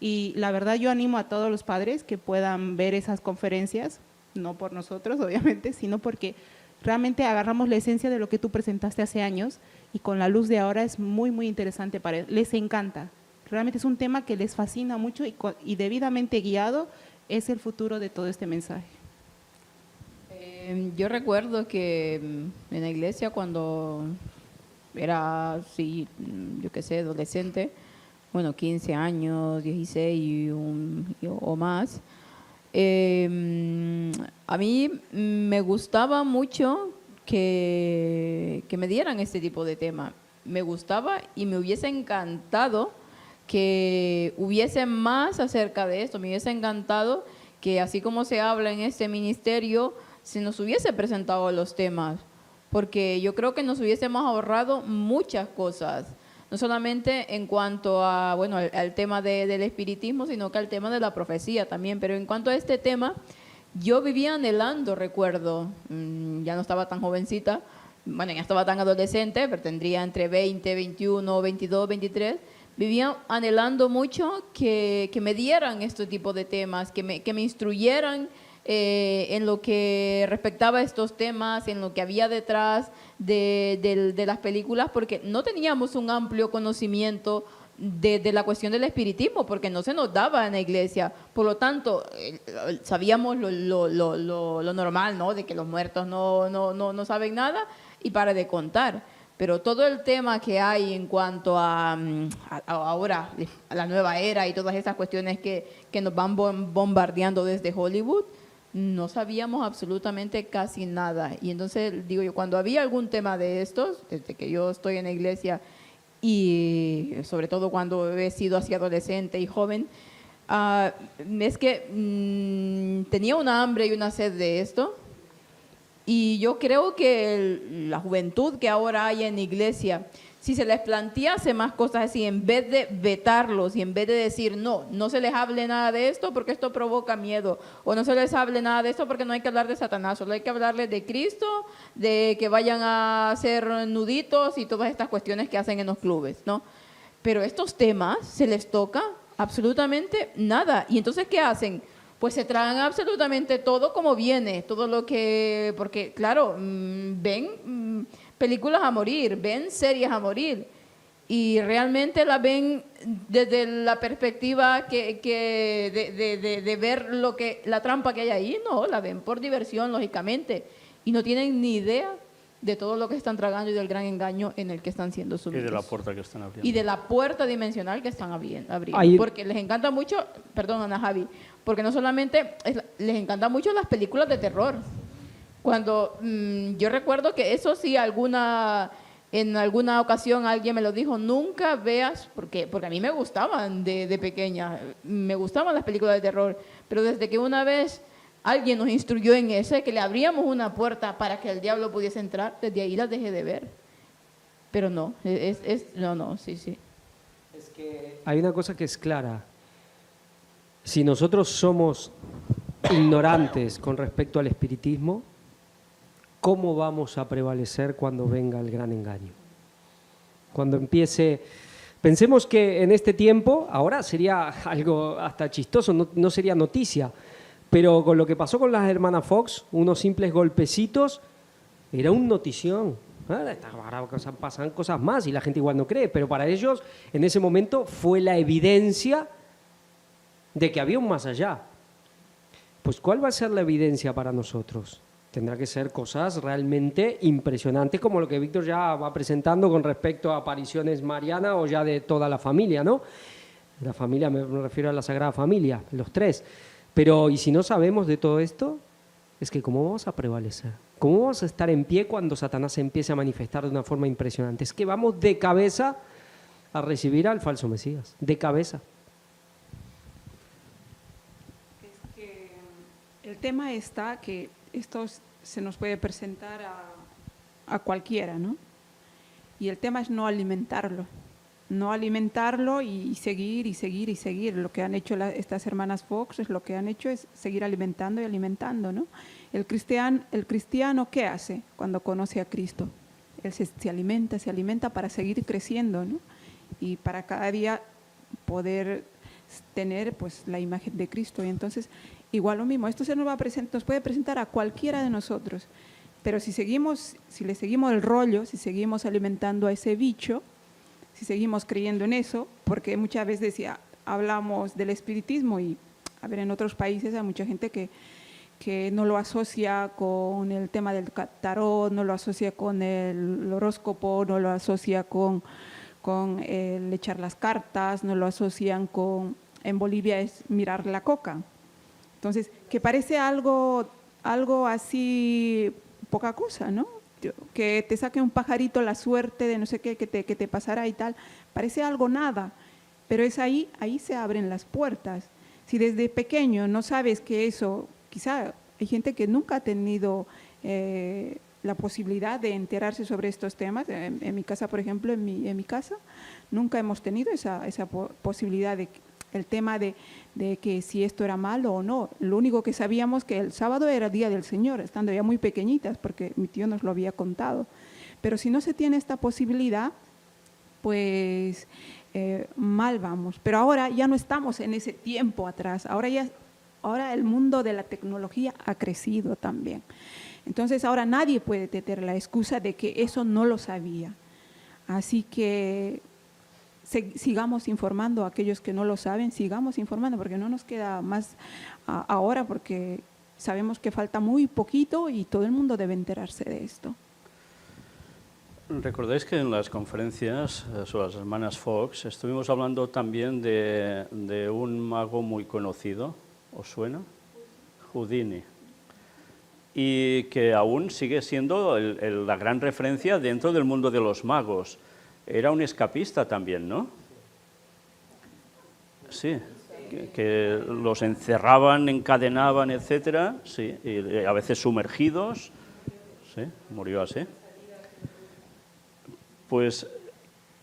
Y la verdad yo animo a todos los padres que puedan ver esas conferencias, no por nosotros obviamente, sino porque realmente agarramos la esencia de lo que tú presentaste hace años y con la luz de ahora es muy, muy interesante para ellos. Les encanta. Realmente es un tema que les fascina mucho y debidamente guiado es el futuro de todo este mensaje. Yo recuerdo que en la iglesia cuando era así, yo qué sé, adolescente, bueno, 15 años, 16 o más, a mí me gustaba mucho que me dieran este tipo de tema. Me gustaba y me hubiese encantado que hubiese más acerca de esto. Me hubiese encantado que así como se habla en este ministerio, se nos hubiese presentado los temas, porque yo creo que nos hubiésemos ahorrado muchas cosas, no solamente en cuanto a, bueno, al tema del espiritismo, sino que al tema de la profecía también. Pero en cuanto a este tema, yo vivía anhelando, recuerdo, ya no estaba tan jovencita, bueno, ya estaba tan adolescente, pero tendría entre 20, 21, 22, 23, vivía anhelando mucho que me dieran este tipo de temas, que me instruyeran en lo que respectaba a estos temas, en lo que había detrás de las películas, porque no teníamos un amplio conocimiento de la cuestión del espiritismo, porque no se nos daba en la iglesia. Por lo tanto, sabíamos lo normal, ¿no? De que los muertos no saben nada y para de contar. Pero todo el tema que hay en cuanto a ahora, a la nueva era y todas esas cuestiones que nos van bombardeando desde Hollywood, no sabíamos absolutamente casi nada. Y entonces, digo yo, cuando había algún tema de estos, desde que yo estoy en la iglesia y sobre todo cuando he sido así adolescente y joven, es que tenía una hambre y una sed de esto. Y yo creo que la juventud que ahora hay en la iglesia, si se les plantease más cosas así, en vez de vetarlos y en vez de decir, no se les hable nada de esto porque esto provoca miedo, o no se les hable nada de esto porque no hay que hablar de Satanás, solo hay que hablarles de Cristo, de que vayan a hacer nuditos y todas estas cuestiones que hacen en los clubes, ¿no? Pero estos temas se les toca absolutamente nada. ¿Y entonces qué hacen? Pues se tragan absolutamente todo como viene, todo lo que, porque claro, ven películas a morir, ven series a morir y realmente la ven desde la perspectiva de ver la trampa que hay ahí, no, la ven por diversión, lógicamente, y no tienen ni idea de todo lo que están tragando y del gran engaño en el que están siendo sumidos. Y de la puerta que están abriendo. Y de la puerta dimensional que están abriendo. Ahí... Porque les encanta mucho, perdón Ana Javi, porque no solamente les encantan mucho las películas de terror. Cuando yo recuerdo que eso sí, en alguna ocasión alguien me lo dijo, nunca veas, porque a mí me gustaban de pequeña, me gustaban las películas de terror, pero desde que una vez alguien nos instruyó en eso, que le abríamos una puerta para que el diablo pudiese entrar, desde ahí las dejé de ver. Pero no, sí. Es que hay una cosa que es clara. Si nosotros somos ignorantes con respecto al espiritismo, ¿cómo vamos a prevalecer cuando venga el gran engaño? Cuando empiece... Pensemos que en este tiempo, ahora sería algo hasta chistoso, no sería noticia, pero con lo que pasó con las hermanas Fox, unos simples golpecitos, era un notición. Ahora pasan cosas más y la gente igual no cree, pero para ellos en ese momento fue la evidencia de que había un más allá. pues ¿cuál va a ser la evidencia para nosotros? Tendrá que ser cosas realmente impresionantes, como lo que Víctor ya va presentando con respecto a apariciones marianas o ya de toda la familia, ¿no? La familia, me refiero a la Sagrada Familia, los tres. Pero, ¿y si no sabemos de todo esto? Es que ¿cómo vamos a prevalecer? ¿Cómo vamos a estar en pie cuando Satanás se empiece a manifestar de una forma impresionante? Es que vamos de cabeza a recibir al falso Mesías, de cabeza. Es que el tema está que esto se nos puede presentar a cualquiera, ¿no? Y el tema es no alimentarlo y seguir y seguir y seguir. Lo que han hecho estas hermanas Fox es lo que han hecho es seguir alimentando y alimentando, ¿no? El cristiano, ¿qué hace cuando conoce a Cristo? Él se alimenta para seguir creciendo, ¿no? Y para cada día poder tener pues la imagen de Cristo. Y entonces, igual lo mismo, esto nos puede presentar a cualquiera de nosotros, pero si le seguimos el rollo, si seguimos alimentando a ese bicho, si seguimos creyendo en eso, porque muchas veces hablamos del espiritismo y, a ver, en otros países hay mucha gente que no lo asocia con el tema del tarot, no lo asocia con el horóscopo, no lo asocia con el echar las cartas, no lo asocian en Bolivia es mirar la coca. Entonces, que parece algo así, poca cosa, ¿no? Que te saque un pajarito la suerte de no sé qué, que te pasará y tal, parece algo nada, pero es ahí se abren las puertas. Si desde pequeño no sabes que eso, quizá hay gente que nunca ha tenido la posibilidad de enterarse sobre estos temas. En mi casa, por ejemplo, en mi casa, nunca hemos tenido esa posibilidad de el tema de que si esto era malo o no. Lo único que sabíamos que el sábado era el día del Señor, estando ya muy pequeñitas, porque mi tío nos lo había contado. Pero si no se tiene esta posibilidad, pues mal vamos. Pero ahora ya no estamos en ese tiempo atrás, ahora el mundo de la tecnología ha crecido también. Entonces ahora nadie puede tener la excusa de que eso no lo sabía. Así que sigamos informando a aquellos que no lo saben, sigamos informando, porque no nos queda más ahora, porque sabemos que falta muy poquito y todo el mundo debe enterarse de esto. Recordáis que en las conferencias sobre las hermanas Fox estuvimos hablando también de un mago muy conocido, ¿os suena? Houdini. Y que aún sigue siendo la gran referencia dentro del mundo de los magos. Era un escapista también, ¿no? Sí, que los encerraban, encadenaban, etcétera, sí, y a veces sumergidos, sí, murió así. Pues,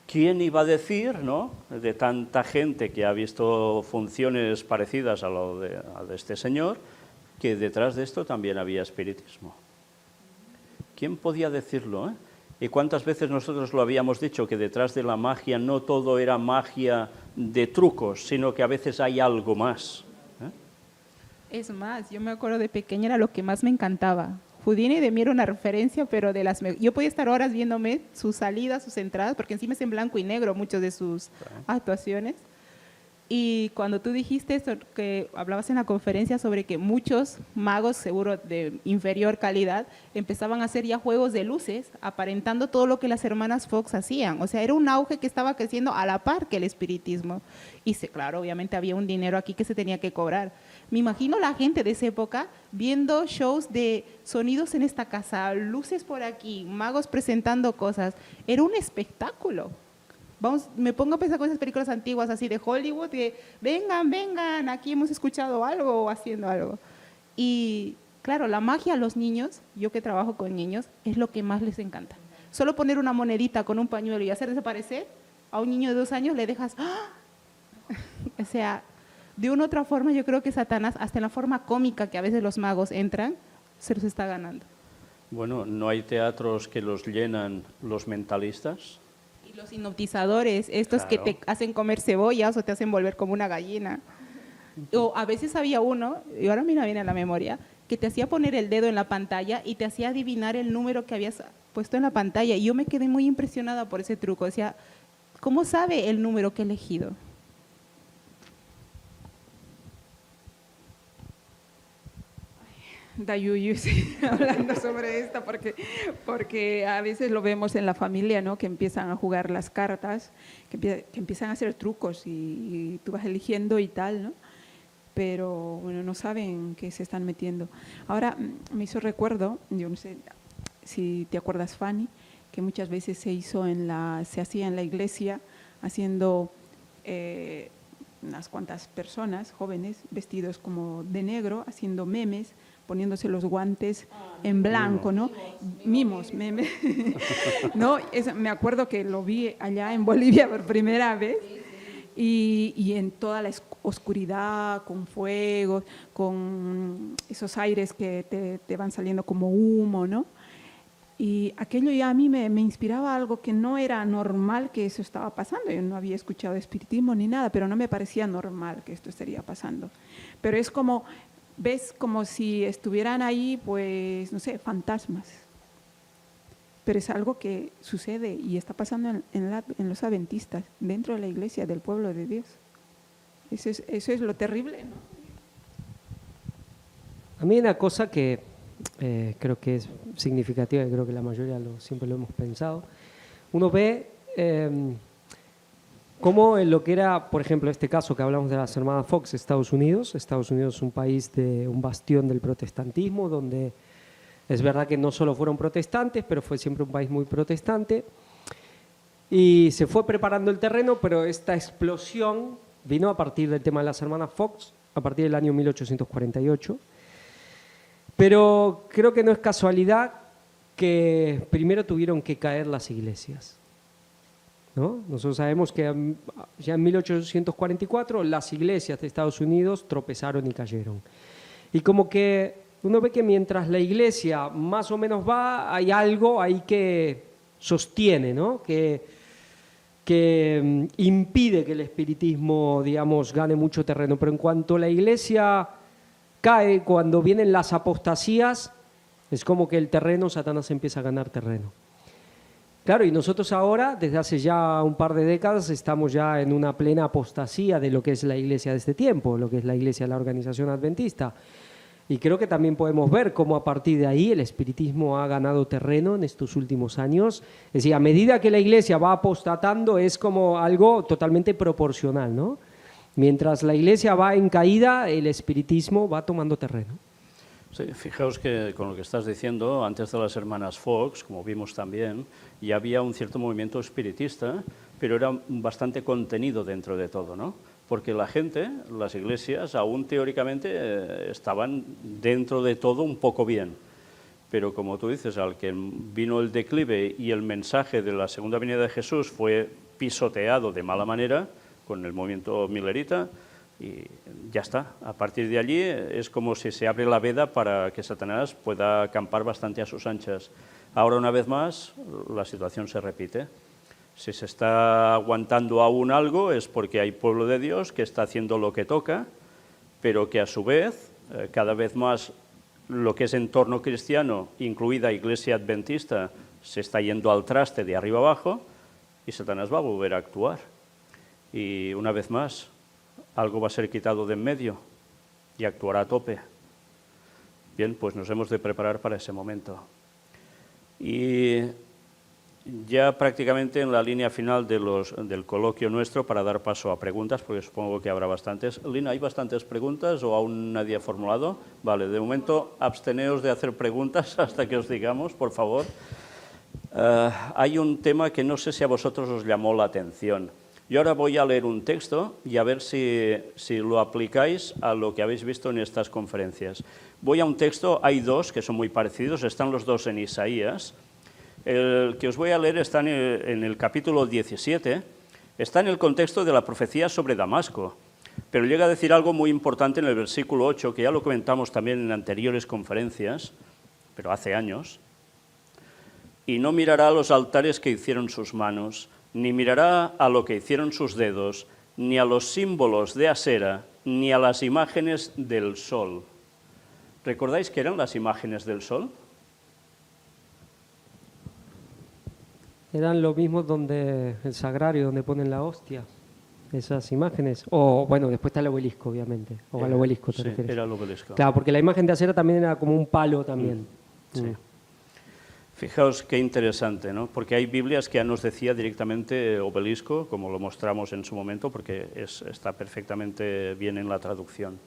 ¿quién iba a decir, no?, de tanta gente que ha visto funciones parecidas a lo de este señor, que detrás de esto también había espiritismo? ¿Quién podía decirlo, eh? ¿Y cuántas veces nosotros lo habíamos dicho, que detrás de la magia no todo era magia de trucos, sino que a veces hay algo más? Es más, yo me acuerdo de pequeña era lo que más me encantaba. Houdini de mí era una referencia, pero yo podía estar horas viéndome sus salidas, sus entradas, porque encima es en blanco y negro muchas de sus actuaciones. Y cuando tú dijiste esto, que hablabas en la conferencia sobre que muchos magos, seguro de inferior calidad, empezaban a hacer ya juegos de luces, aparentando todo lo que las hermanas Fox hacían. O sea, era un auge que estaba creciendo a la par que el espiritismo. Y claro, obviamente había un dinero aquí que se tenía que cobrar. Me imagino la gente de esa época viendo shows de sonidos en esta casa, luces por aquí, magos presentando cosas. Era un espectáculo. Me pongo a pensar con esas películas antiguas así de Hollywood, que vengan, aquí hemos escuchado algo o haciendo algo. Y claro, la magia a los niños, yo que trabajo con niños, es lo que más les encanta. Solo poner una monedita con un pañuelo y hacer desaparecer, a un niño de 2 años le dejas, ¡ah! O sea, de una u otra forma yo creo que Satanás, hasta en la forma cómica que a veces los magos entran, se los está ganando. Bueno, ¿no hay teatros que los llenan los mentalistas? Los hipnotizadores, estos que te hacen comer cebollas o te hacen volver como una gallina. O a veces había uno, y ahora me viene a la memoria, que te hacía poner el dedo en la pantalla y te hacía adivinar el número que habías puesto en la pantalla. Y yo me quedé muy impresionada por ese truco. Decía, ¿cómo sabe el número que he elegido? da yuyu sí, hablando sobre esto, porque a veces lo vemos en la familia, ¿no? Que empiezan a jugar las cartas, que empiezan a hacer trucos y tú vas eligiendo y tal, ¿no? Pero bueno, no saben qué se están metiendo. Ahora me hizo recuerdo, yo no sé si te acuerdas, Fanny, que muchas veces se hacía en la iglesia haciendo unas cuantas personas jóvenes vestidos como de negro, haciendo memes, poniéndose los guantes en blanco, ¿no? Mimos, memes. ¿No? Me acuerdo que lo vi allá en Bolivia por primera vez. Y en toda la oscuridad, con fuegos, con esos aires que te van saliendo como humo, ¿no? Y aquello ya a mí me inspiraba algo que no era normal que eso estaba pasando. Yo no había escuchado espiritismo ni nada, pero no me parecía normal que esto estaría pasando. Pero es como, ves como si estuvieran ahí, pues, no sé, fantasmas. Pero es algo que sucede y está pasando en los adventistas, dentro de la iglesia del pueblo de Dios. Eso es lo terrible, ¿no? A mí una cosa que creo que es significativa, y creo que la mayoría siempre lo hemos pensado, uno ve cómo en lo que era, por ejemplo, este caso que hablamos de las hermanas Fox, Estados Unidos es un país un bastión del protestantismo, donde es verdad que no solo fueron protestantes, pero fue siempre un país muy protestante. Y se fue preparando el terreno, pero esta explosión vino a partir del tema de las hermanas Fox, a partir del año 1848. Pero creo que no es casualidad que primero tuvieron que caer las iglesias, ¿no? Nosotros sabemos que ya en 1844 las iglesias de Estados Unidos tropezaron y cayeron. Y como que uno ve que mientras la iglesia más o menos va, hay algo ahí que sostiene, ¿no? Que impide que el espiritismo, digamos, gane mucho terreno. Pero en cuanto la iglesia cae, cuando vienen las apostasías, es como que el terreno, Satanás empieza a ganar terreno. Claro, y nosotros ahora, desde hace ya un par de décadas, estamos ya en una plena apostasía de lo que es la iglesia de este tiempo, lo que es la iglesia de la organización adventista. Y creo que también podemos ver cómo a partir de ahí el espiritismo ha ganado terreno en estos últimos años. Es decir, a medida que la iglesia va apostatando es como algo totalmente proporcional, ¿no? Mientras la iglesia va en caída, el espiritismo va tomando terreno. Sí, fijaos que con lo que estás diciendo, antes de las hermanas Fox, como vimos también, ya había un cierto movimiento espiritista, pero era bastante contenido dentro de todo, ¿no? Porque la gente, las iglesias, aún teóricamente estaban dentro de todo un poco bien. Pero como tú dices, al que vino el declive y el mensaje de la segunda venida de Jesús fue pisoteado de mala manera con el movimiento millerita, y ya está. A partir de allí es como si se abre la veda para que Satanás pueda acampar bastante a sus anchas. Ahora, una vez más, la situación se repite. Si se está aguantando aún algo es porque hay pueblo de Dios que está haciendo lo que toca, pero que a su vez, cada vez más lo que es entorno cristiano, incluida Iglesia Adventista, se está yendo al traste de arriba abajo y Satanás va a volver a actuar. Y una vez más, algo va a ser quitado de en medio y actuará a tope. Bien, pues nos hemos de preparar para ese momento. Y ya prácticamente en la línea final del coloquio nuestro, para dar paso a preguntas, porque supongo que habrá bastantes. Lina, ¿hay bastantes preguntas o aún nadie ha formulado? Vale, de momento absteneos de hacer preguntas hasta que os digamos, por favor. Hay un tema que no sé si a vosotros os llamó la atención. Yo ahora voy a leer un texto y a ver si lo aplicáis a lo que habéis visto en estas conferencias. Voy a un texto, hay dos que son muy parecidos, están los dos en Isaías. El que os voy a leer está en el capítulo 17, está en el contexto de la profecía sobre Damasco, pero llega a decir algo muy importante en el versículo 8, que ya lo comentamos también en anteriores conferencias, pero hace años. Y no mirará a los altares que hicieron sus manos, ni mirará a lo que hicieron sus dedos, ni a los símbolos de Asera, ni a las imágenes del sol. ¿Recordáis qué eran las imágenes del sol? Eran lo mismo donde el sagrario, donde ponen la hostia. esas imágenes. O, bueno, después está el obelisco, obviamente. O al obelisco te Sí, refieres. era el obelisco. Claro, porque la imagen de acera también era como un palo también. Sí. Fijaos qué interesante, ¿no? Porque hay Biblias que ya nos decía directamente obelisco, como lo mostramos en su momento, porque está perfectamente bien en la traducción.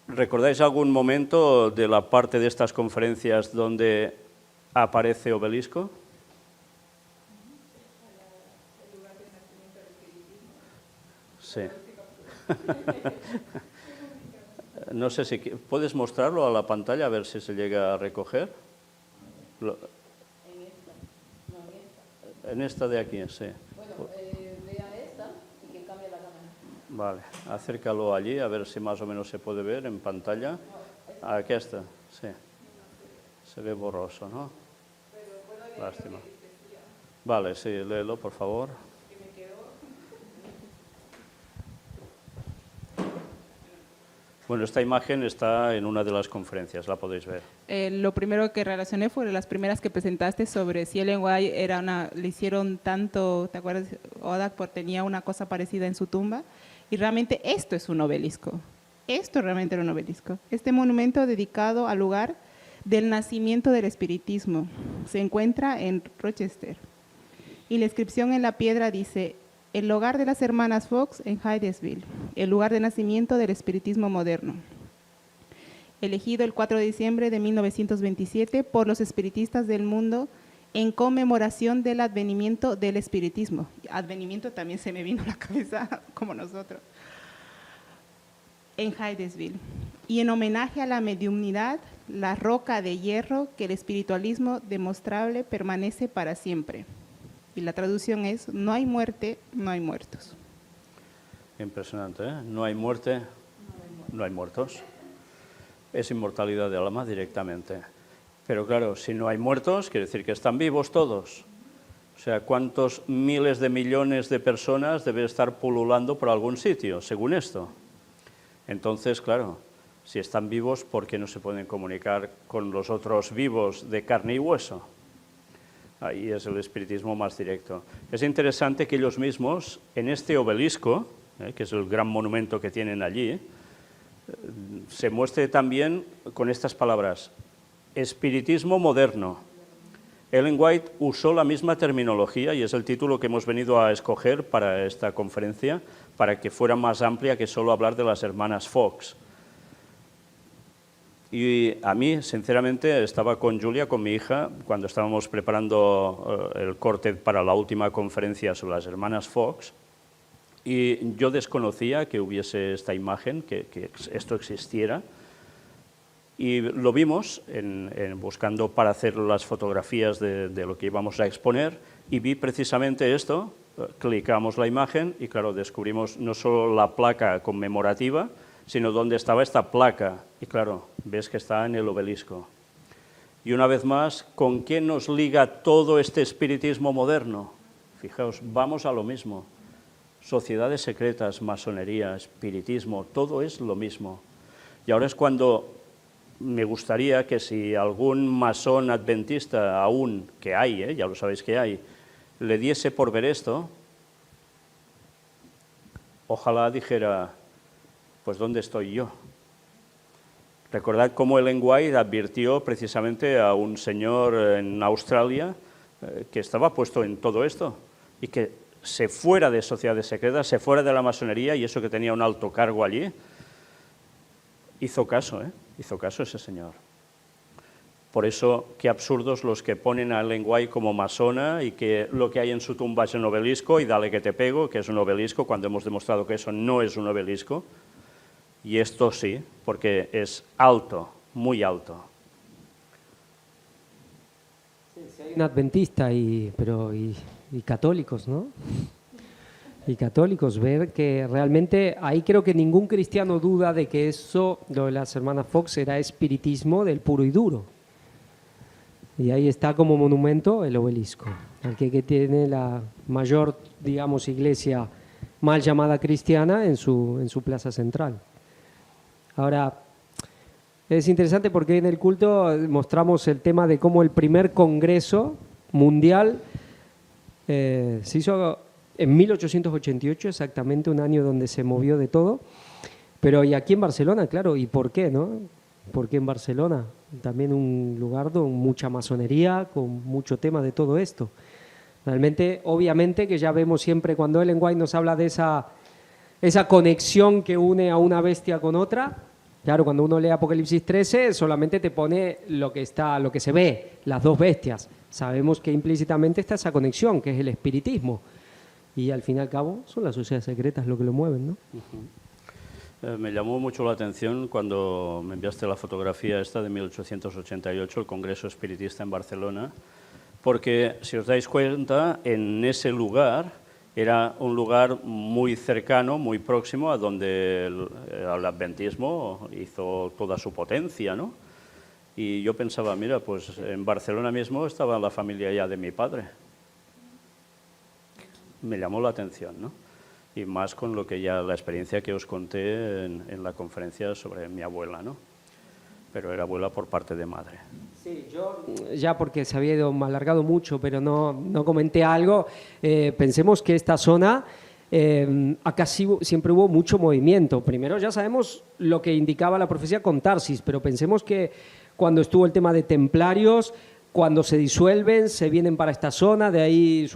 ¿Recordáis algún momento de la parte de estas conferencias donde aparece obelisco? Sí. No sé si puedes mostrarlo a la pantalla a ver si se llega a recoger. En esta de aquí, sí. Bueno, vea esta y que cambie la cámara. Vale, acércalo allí a ver si más o menos se puede ver en pantalla. Aquí está, sí. Se ve borroso, ¿no? Lástima. Vale, sí, léelo, por favor. Bueno, esta imagen está en una de las conferencias, la podéis ver. Lo primero que relacioné fue las primeras que presentaste sobre si Ellen White le hicieron tanto, ¿te acuerdas? Odak tenía una cosa parecida en su tumba, y realmente esto es un obelisco. Esto realmente era un obelisco. Este monumento dedicado al lugar del nacimiento del espiritismo se encuentra en Rochester. Y la inscripción en la piedra dice: el hogar de las hermanas Fox en Hydesville, el lugar de nacimiento del espiritismo moderno. Elegido el 4 de diciembre de 1927 por los espiritistas del mundo en conmemoración del advenimiento del espiritismo. Advenimiento también se me vino a la cabeza, como nosotros. En Hydesville. Y en homenaje a la mediumnidad, la roca de hierro que el espiritualismo demostrable permanece para siempre. Y la traducción es: no hay muerte, no hay muertos. Impresionante, ¿eh? No hay muerte, no hay muertos. Es inmortalidad de alma directamente. Pero claro, si no hay muertos, quiere decir que están vivos todos. O sea, ¿cuántos miles de millones de personas deben estar pululando por algún sitio, según esto? Entonces, claro, si están vivos, ¿por qué no se pueden comunicar con los otros vivos de carne y hueso? Ahí es el espiritismo más directo. Es interesante que ellos mismos, en este obelisco, que es el gran monumento que tienen allí, se muestre también con estas palabras: espiritismo moderno. Ellen White usó la misma terminología y es el título que hemos venido a escoger para esta conferencia, para que fuera más amplia que solo hablar de las hermanas Fox. Y a mí, sinceramente, estaba con Julia, con mi hija, cuando estábamos preparando el corte para la última conferencia sobre las hermanas Fox, y yo desconocía que hubiese esta imagen, que esto existiera, y lo vimos buscando para hacer las fotografías de lo que íbamos a exponer, y vi precisamente esto, clicamos la imagen y claro, descubrimos no solo la placa conmemorativa, sino dónde estaba esta placa. Y claro, ves que está en el obelisco. Y una vez más, ¿con qué nos liga todo este espiritismo moderno? Fijaos, vamos a lo mismo. Sociedades secretas, masonería, espiritismo, todo es lo mismo. Y ahora es cuando me gustaría que si algún masón adventista aún, que hay, ya lo sabéis que hay, le diese por ver esto, ojalá dijera: pues ¿dónde estoy yo? Recordad cómo Ellen White advirtió precisamente a un señor en Australia que estaba puesto en todo esto y que se fuera de sociedades secretas, se fuera de la masonería, y eso que tenía un alto cargo allí. Hizo caso, hizo caso ese señor. Por eso, qué absurdos los que ponen a Ellen White como masona y que lo que hay en su tumba es un obelisco y dale que te pego, que es un obelisco, cuando hemos demostrado que eso no es un obelisco. Y esto sí, porque es alto, muy alto. Sí, hay un adventista pero católicos, ¿no? Y católicos, ver que realmente ahí creo que ningún cristiano duda de que eso, lo de las hermanas Fox, era espiritismo del puro y duro. Y ahí está como monumento el obelisco, el que tiene la mayor, digamos, iglesia mal llamada cristiana en su plaza central. Ahora, es interesante porque en el culto mostramos el tema de cómo el primer congreso mundial se hizo en 1888, exactamente un año donde se movió de todo. Pero y aquí en Barcelona, claro, ¿y por qué, no? ¿Por qué en Barcelona? También un lugar con mucha masonería, con mucho tema de todo esto. Realmente, obviamente, que ya vemos siempre cuando Ellen White nos habla de esa conexión que une a una bestia con otra. Claro, cuando uno lee Apocalipsis 13, solamente te pone lo que se ve, las dos bestias. Sabemos que implícitamente está esa conexión, que es el espiritismo. Y al fin y al cabo son las sociedades secretas lo que lo mueven, ¿no? Me llamó mucho la atención cuando me enviaste la fotografía esta de 1888, el Congreso Espiritista en Barcelona, porque, si os dais cuenta, en ese lugar era un lugar muy cercano, muy próximo a donde el adventismo hizo toda su potencia, ¿no? Y yo pensaba, mira, pues en Barcelona mismo estaba la familia ya de mi padre. Me llamó la atención, ¿no? Y más con lo que ya la experiencia que os conté en la conferencia sobre mi abuela, ¿no? Pero era abuela por parte de madre. Sí, yo ya porque se había ido alargado mucho, pero no comenté algo. Pensemos que esta zona acá siempre hubo mucho movimiento. Primero ya sabemos lo que indicaba la profecía con Tarsis, pero pensemos que cuando estuvo el tema de templarios, cuando se disuelven, se vienen para esta zona, de ahí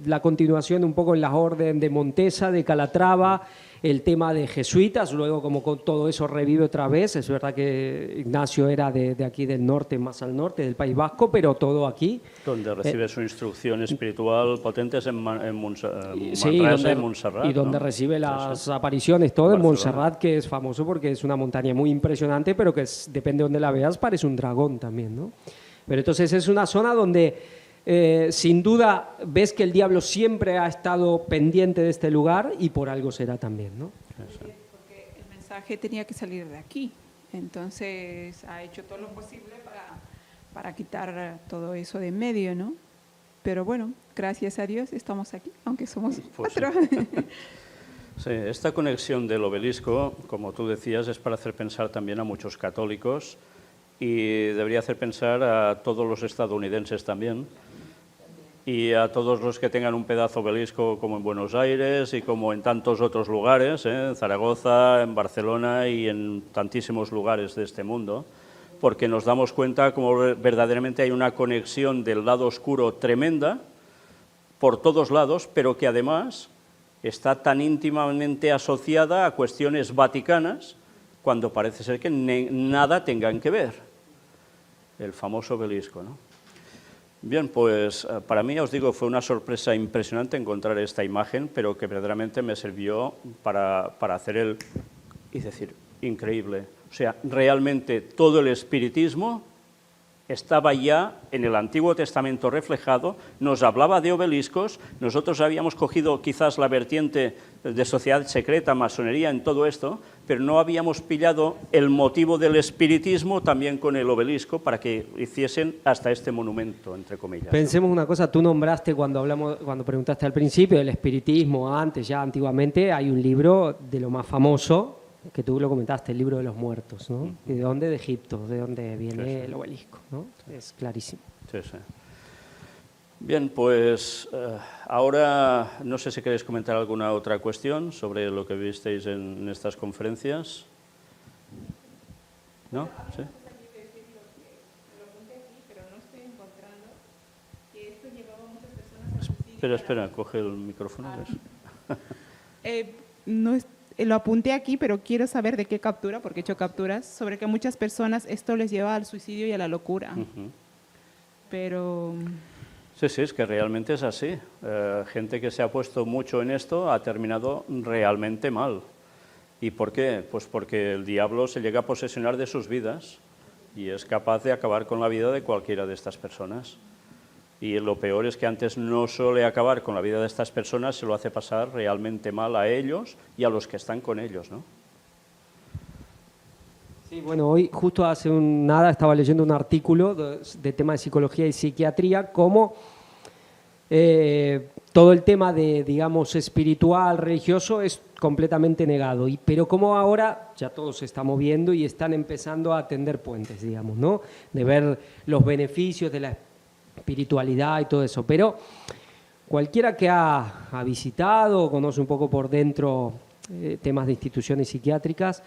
la continuación un poco en la orden de Montesa, de Calatrava, el tema de jesuitas, luego como con todo eso revive otra vez. Es verdad que Ignacio era de aquí del norte, más al norte, del País Vasco, pero todo aquí. Donde recibe su instrucción espiritual potente es en Manresa y Montserrat. Y donde recibe las apariciones, todo en Montserrat, que es famoso porque es una montaña muy impresionante, pero que depende de donde la veas, parece un dragón también, ¿no? Pero entonces es una zona donde sin duda ves que el diablo siempre ha estado pendiente de este lugar y por algo será también, ¿no? Porque el mensaje tenía que salir de aquí, entonces ha hecho todo lo posible para quitar todo eso de en medio, ¿no? Pero bueno, gracias a Dios estamos aquí, aunque somos cuatro. Sí, esta conexión del obelisco, como tú decías, es para hacer pensar también a muchos católicos y debería hacer pensar a todos los estadounidenses también y a todos los que tengan un pedazo obelisco como en Buenos Aires y como en tantos otros lugares, en Zaragoza, en Barcelona y en tantísimos lugares de este mundo, porque nos damos cuenta como verdaderamente hay una conexión del lado oscuro tremenda por todos lados, pero que además está tan íntimamente asociada a cuestiones vaticanas cuando parece ser que nada tengan que ver. El famoso obelisco, ¿no? Bien, pues para mí, os digo, fue una sorpresa impresionante encontrar esta imagen, pero que verdaderamente me sirvió para hacer y decir, increíble. O sea, realmente todo el espiritismo estaba ya en el Antiguo Testamento reflejado, nos hablaba de obeliscos, nosotros habíamos cogido quizás la vertiente de sociedad secreta, masonería en todo esto, pero no habíamos pillado el motivo del espiritismo también con el obelisco para que hiciesen hasta este monumento, entre comillas. Pensemos una cosa, tú nombraste cuando preguntaste al principio del espiritismo, antes, ya antiguamente, hay un libro de lo más famoso, que tú lo comentaste, el libro de los muertos, ¿no? ¿Y de dónde? De Egipto, de dónde viene el obelisco, ¿no? Es clarísimo. Sí, sí. Bien, pues ahora no sé si queréis comentar alguna otra cuestión sobre lo que visteis en estas conferencias. ¿No? ¿Sí? Espera, coge el micrófono. Lo apunté aquí, pero quiero saber de qué captura, porque he hecho capturas, sobre que muchas personas esto les lleva al suicidio y a la locura. Pero... Sí, es que realmente es así. Gente que se ha puesto mucho en esto ha terminado realmente mal. ¿Y por qué? Pues porque el diablo se llega a posesionar de sus vidas y es capaz de acabar con la vida de cualquiera de estas personas. Y lo peor es que antes no suele acabar con la vida de estas personas, se lo hace pasar realmente mal a ellos y a los que están con ellos, ¿no? Sí, bueno, hoy justo hace nada estaba leyendo un artículo de tema de psicología y psiquiatría, cómo todo el tema de, digamos, espiritual, religioso es completamente negado, pero como ahora ya todo se está moviendo y están empezando a tender puentes, digamos, ¿no? De ver los beneficios de la espiritualidad y todo eso, pero cualquiera que ha visitado o conoce un poco por dentro temas de instituciones psiquiátricas,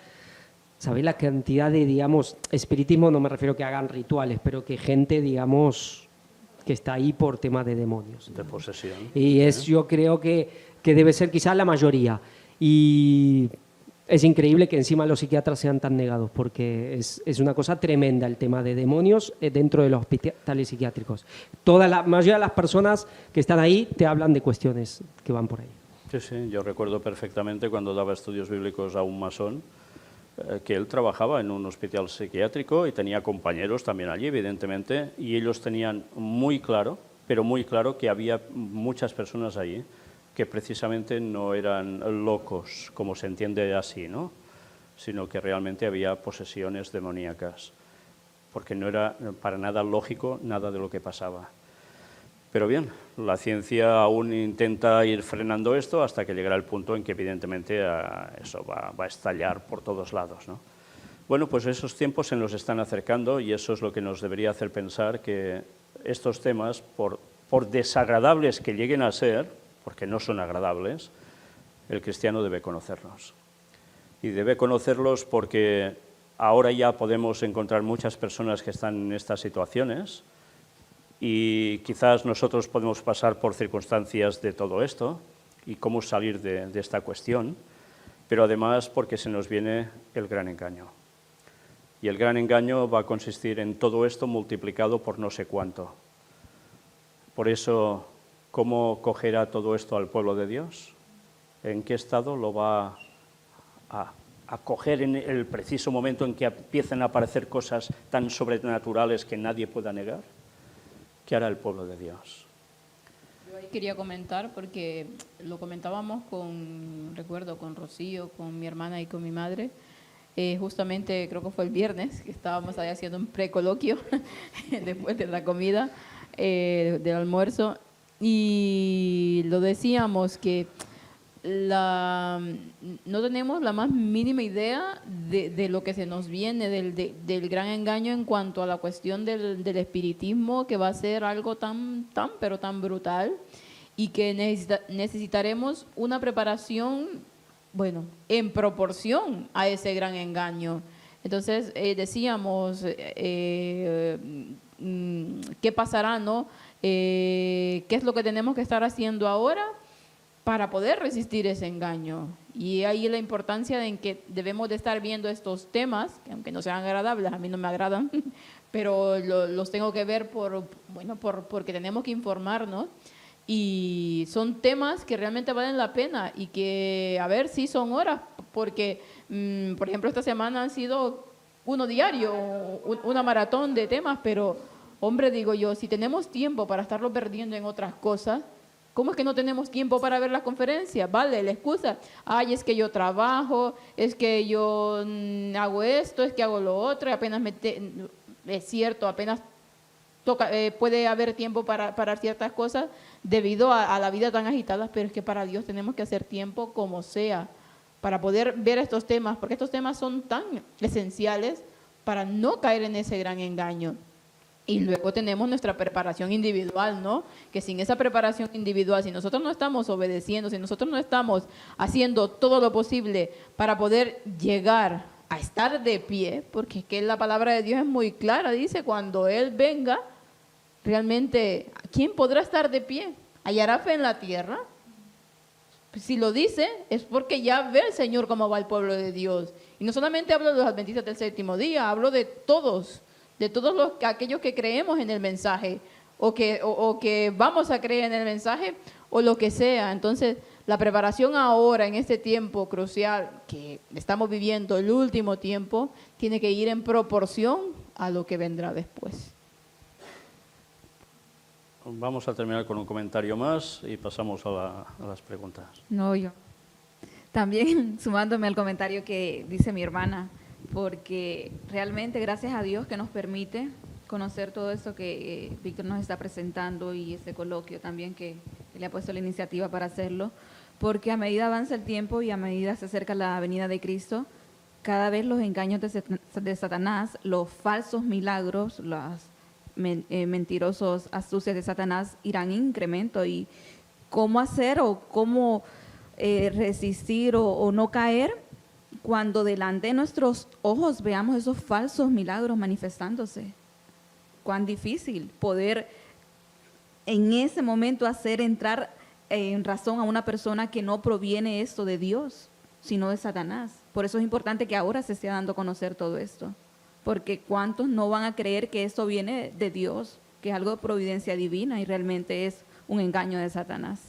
sabe la cantidad de, digamos, espiritismo, no me refiero a que hagan rituales, pero que gente, digamos, que está ahí por temas de demonios. De posesión. Y yo creo que debe ser quizás la mayoría. Y es increíble que encima los psiquiatras sean tan negados, porque es una cosa tremenda el tema de demonios dentro de los hospitales psiquiátricos. La mayoría de las personas que están ahí te hablan de cuestiones que van por ahí. Sí, yo recuerdo perfectamente cuando daba estudios bíblicos a un masón, que él trabajaba en un hospital psiquiátrico y tenía compañeros también allí, evidentemente, y ellos tenían muy claro, pero muy claro, que había muchas personas allí que precisamente no eran locos, como se entiende así, ¿no? Sino que realmente había posesiones demoníacas, porque no era para nada lógico nada de lo que pasaba. Pero bien, la ciencia aún intenta ir frenando esto hasta que llegará el punto en que evidentemente eso va a estallar por todos lados, ¿no? Bueno, pues esos tiempos se nos están acercando y eso es lo que nos debería hacer pensar que estos temas, por desagradables que lleguen a ser, porque no son agradables, el cristiano debe conocerlos. Y debe conocerlos porque ahora ya podemos encontrar muchas personas que están en estas situaciones, y quizás nosotros podemos pasar por circunstancias de todo esto y cómo salir de esta cuestión, pero además porque se nos viene el gran engaño. Y el gran engaño va a consistir en todo esto multiplicado por no sé cuánto. Por eso, ¿cómo cogerá todo esto al pueblo de Dios? ¿En qué estado lo va a coger en el preciso momento en que empiezan a aparecer cosas tan sobrenaturales que nadie pueda negar? ¿Qué hará el pueblo de Dios? Yo ahí quería comentar, porque lo comentábamos recuerdo, con Rocío, con mi hermana y con mi madre. Justamente creo que fue el viernes que estábamos ahí haciendo un precoloquio después de la comida, del almuerzo, y lo decíamos que no tenemos la más mínima idea de lo que se nos viene, del gran engaño en cuanto a la cuestión del espiritismo, que va a ser algo pero tan brutal, y que necesitaremos una preparación, bueno, en proporción a ese gran engaño. Entonces decíamos, ¿qué pasará, no? ¿Qué es lo que tenemos que estar haciendo ahora para poder resistir ese engaño? Y ahí la importancia en que debemos de estar viendo estos temas, que aunque no sean agradables, a mí no me agradan, pero los tengo que ver porque tenemos que informarnos, y son temas que realmente valen la pena, y que, a ver, sí son horas, porque, por ejemplo, esta semana han sido uno diario, una maratón de temas, pero, hombre, digo yo, si tenemos tiempo para estarlo perdiendo en otras cosas, ¿cómo es que no tenemos tiempo para ver las conferencias? Vale, la excusa, ay, es que yo trabajo, es que yo hago esto, es que hago lo otro, y apenas es cierto, apenas puede haber tiempo para ciertas cosas debido a la vida tan agitada, pero es que para Dios tenemos que hacer tiempo como sea para poder ver estos temas, porque estos temas son tan esenciales para no caer en ese gran engaño. Y luego tenemos nuestra preparación individual, ¿no? Que sin esa preparación individual, si nosotros no estamos obedeciendo, si nosotros no estamos haciendo todo lo posible para poder llegar a estar de pie, porque es que la palabra de Dios es muy clara, dice, cuando Él venga, realmente, ¿quién podrá estar de pie? ¿Hallará fe en la tierra? Si lo dice, es porque ya ve el Señor cómo va el pueblo de Dios. Y no solamente hablo de los adventistas del séptimo día, hablo de todos aquellos que creemos en el mensaje, o que vamos a creer en el mensaje, o lo que sea. Entonces, la preparación ahora, en este tiempo crucial que estamos viviendo, el último tiempo, tiene que ir en proporción a lo que vendrá después. Vamos a terminar con un comentario más y pasamos a las preguntas. No, yo. También sumándome al comentario que dice mi hermana, porque realmente gracias a Dios que nos permite conocer todo esto que Víctor nos está presentando, y ese coloquio también que le ha puesto la iniciativa para hacerlo, porque a medida avanza el tiempo y a medida se acerca la venida de Cristo, cada vez los engaños de Satanás, los falsos milagros, los mentirosos astucias de Satanás irán en incremento, y cómo hacer o cómo resistir o no caer cuando delante de nuestros ojos veamos esos falsos milagros manifestándose. Cuán difícil poder en ese momento hacer entrar en razón a una persona que no proviene esto de Dios, sino de Satanás. Por eso es importante que ahora se esté dando a conocer todo esto, porque cuántos no van a creer que esto viene de Dios, que es algo de providencia divina y realmente es un engaño de Satanás.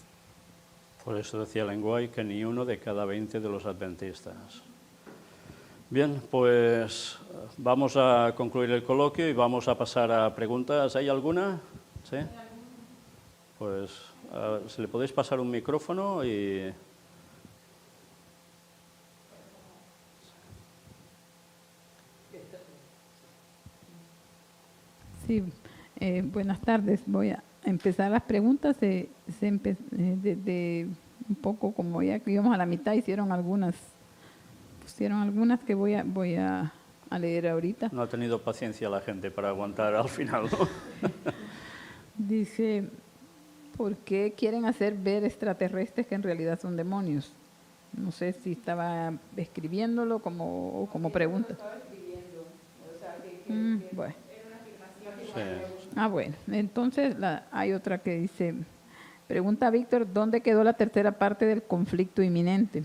Por eso decía Ellen White que ni uno de cada 20 de los adventistas. Bien, pues vamos a concluir el coloquio y vamos a pasar a preguntas. ¿Hay alguna? ¿Sí? Pues si le podéis pasar un micrófono y... Sí, buenas tardes. Voy a empezar las preguntas de un poco como ya que íbamos a la mitad, pusieron algunas que voy a leer ahorita. No ha tenido paciencia la gente para aguantar al final, ¿no? Dice, ¿por qué quieren hacer ver extraterrestres que en realidad son demonios? No sé si estaba escribiéndolo como pregunta. Bueno. Sí. Bueno, entonces hay otra que dice, pregunta Víctor, ¿dónde quedó la tercera parte del conflicto inminente?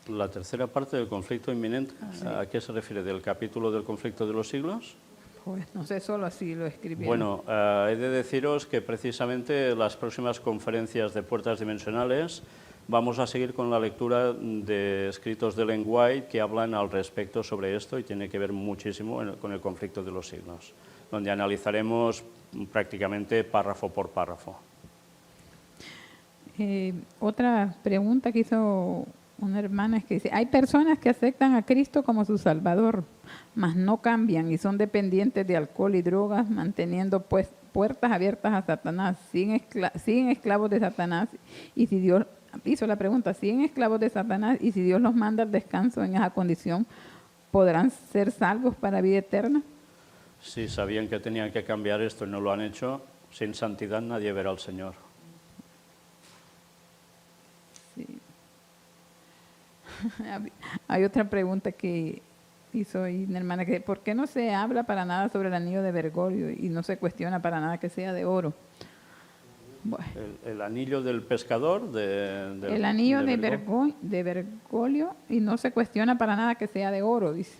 La tercera parte del conflicto inminente, Sí. ¿A qué se refiere? ¿Del capítulo del conflicto de los siglos? Pues no sé, solo así lo escribieron. Bueno, he de deciros que precisamente las próximas conferencias de puertas dimensionales vamos a seguir con la lectura de escritos de Ellen White que hablan al respecto sobre esto y tiene que ver muchísimo con el conflicto de los siglos, donde analizaremos prácticamente párrafo por párrafo. Otra pregunta que hizo una hermana es que dice, hay personas que aceptan a Cristo como su Salvador, mas no cambian y son dependientes de alcohol y drogas, manteniendo pues puertas abiertas a Satanás, siguen esclavos de Satanás, y si Dios, hizo la pregunta, siguen esclavos de Satanás y si Dios los manda al descanso en esa condición, ¿podrán ser salvos para vida eterna? Si sabían que tenían que cambiar esto y no lo han hecho, sin santidad nadie verá al Señor. Sí. Hay otra pregunta que hizo ahí una hermana, que ¿por qué no se habla para nada sobre el anillo de Bergoglio y no se cuestiona para nada que sea de oro? Bueno. El anillo del pescador, el anillo de Bergoglio y no se cuestiona para nada que sea de oro, dice.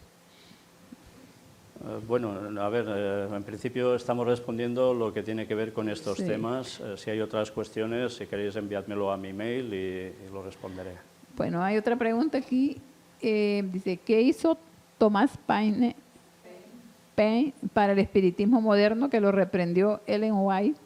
Bueno, a ver, en principio estamos respondiendo lo que tiene que ver con estos Sí. temas. Si hay otras cuestiones, si queréis enviádmelo a mi mail y lo responderé. Bueno, hay otra pregunta aquí. Dice, ¿qué hizo Thomas Paine para el espiritismo moderno que lo reprendió Ellen White?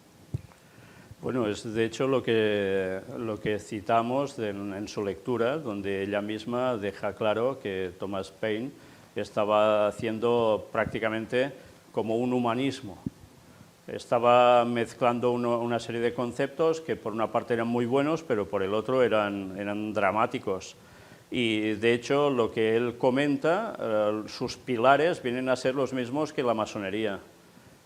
Bueno, es de hecho lo que citamos en su lectura, donde ella misma deja claro que Thomas Paine estaba haciendo prácticamente como un humanismo. Estaba mezclando una serie de conceptos que por una parte eran muy buenos, pero por el otro eran dramáticos. Y de hecho lo que él comenta, sus pilares vienen a ser los mismos que la masonería,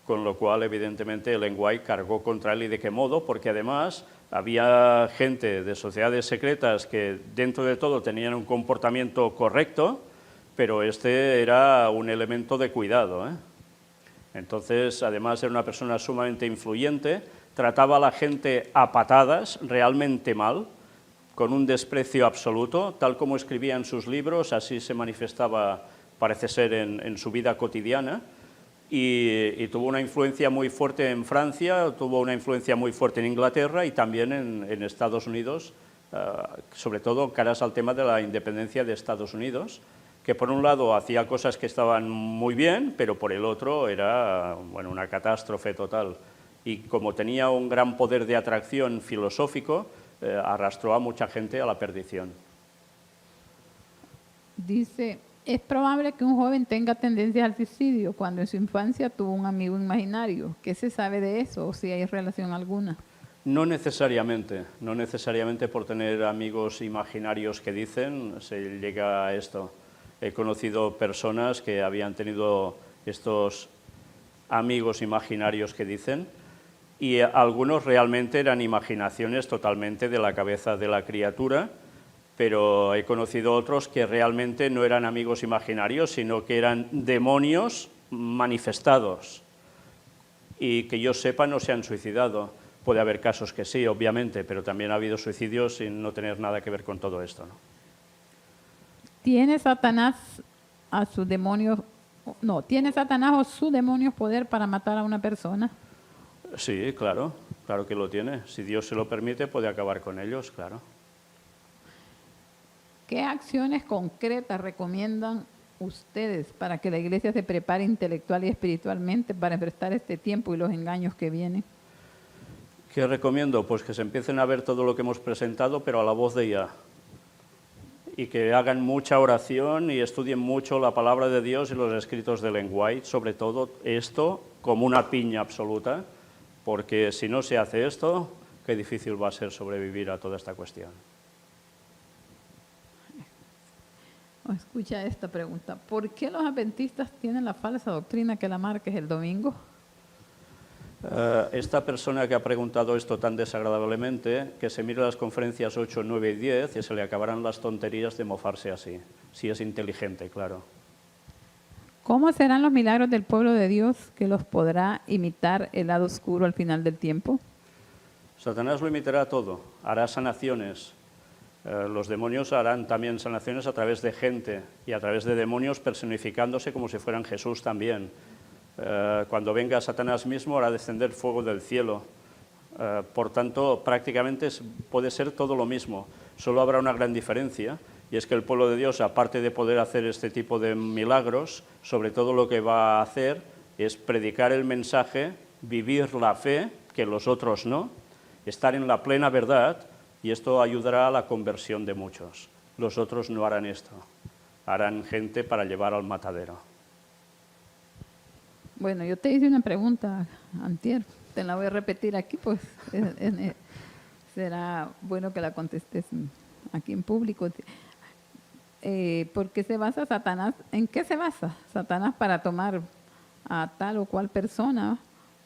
con lo cual evidentemente Ellen White cargó contra él. ¿Y de qué modo? Porque además había gente de sociedades secretas que dentro de todo tenían un comportamiento correcto, pero este era un elemento de cuidado, ¿eh? Entonces, además era una persona sumamente influyente, trataba a la gente a patadas, realmente mal, con un desprecio absoluto, tal como escribía en sus libros, así se manifestaba, parece ser, en su vida cotidiana, y tuvo una influencia muy fuerte en Francia, tuvo una influencia muy fuerte en Inglaterra y también en Estados Unidos, sobre todo caras al tema de la independencia de Estados Unidos, que por un lado hacía cosas que estaban muy bien, pero por el otro era una catástrofe total. Y como tenía un gran poder de atracción filosófico, arrastró a mucha gente a la perdición. Dice, ¿es probable que un joven tenga tendencias al suicidio cuando en su infancia tuvo un amigo imaginario? ¿Qué se sabe de eso o si hay relación alguna? No necesariamente por tener amigos imaginarios que dicen se llega a esto. He conocido personas que habían tenido estos amigos imaginarios que dicen y algunos realmente eran imaginaciones totalmente de la cabeza de la criatura, pero he conocido otros que realmente no eran amigos imaginarios, sino que eran demonios manifestados y que yo sepa no se han suicidado. Puede haber casos que sí, obviamente, pero también ha habido suicidios sin no tener nada que ver con todo esto, ¿no? ¿Tiene Satanás a sus demonios, no, tiene Satanás o sus demonios poder para matar a una persona? Sí, claro, claro que lo tiene. Si Dios se lo permite, puede acabar con ellos, claro. ¿Qué acciones concretas recomiendan ustedes para que la iglesia se prepare intelectual y espiritualmente para enfrentar este tiempo y los engaños que vienen? ¿Qué recomiendo? Pues que se empiecen a ver todo lo que hemos presentado, pero a la voz de ya. Y que hagan mucha oración y estudien mucho la palabra de Dios y los escritos de Ellen White, sobre todo esto como una piña absoluta, porque si no se hace esto, qué difícil va a ser sobrevivir a toda esta cuestión. Escucha esta pregunta. ¿Por qué los adventistas tienen la falsa doctrina que la marca es el domingo? Esta persona que ha preguntado esto tan desagradablemente, que se mire las conferencias 8, 9 y 10 y se le acabarán las tonterías de mofarse así, si es inteligente, claro. ¿Cómo serán los milagros del pueblo de Dios que los podrá imitar el lado oscuro al final del tiempo? Satanás lo imitará todo, hará sanaciones. Los demonios harán también sanaciones a través de gente y a través de demonios personificándose como si fueran Jesús también. Cuando venga Satanás mismo hará descender fuego del cielo. Por tanto, prácticamente puede ser todo lo mismo. Solo habrá una gran diferencia, y es que el pueblo de Dios, aparte de poder hacer este tipo de milagros, sobre todo lo que va a hacer es predicar el mensaje, vivir la fe, que los otros no, estar en la plena verdad, y esto ayudará a la conversión de muchos. Los otros no harán esto, harán gente para llevar al matadero. Bueno, yo te hice una pregunta antier, te la voy a repetir aquí, pues será bueno que la contestes aquí en público. ¿Por qué se basa Satanás? ¿En qué se basa Satanás para tomar a tal o cual persona?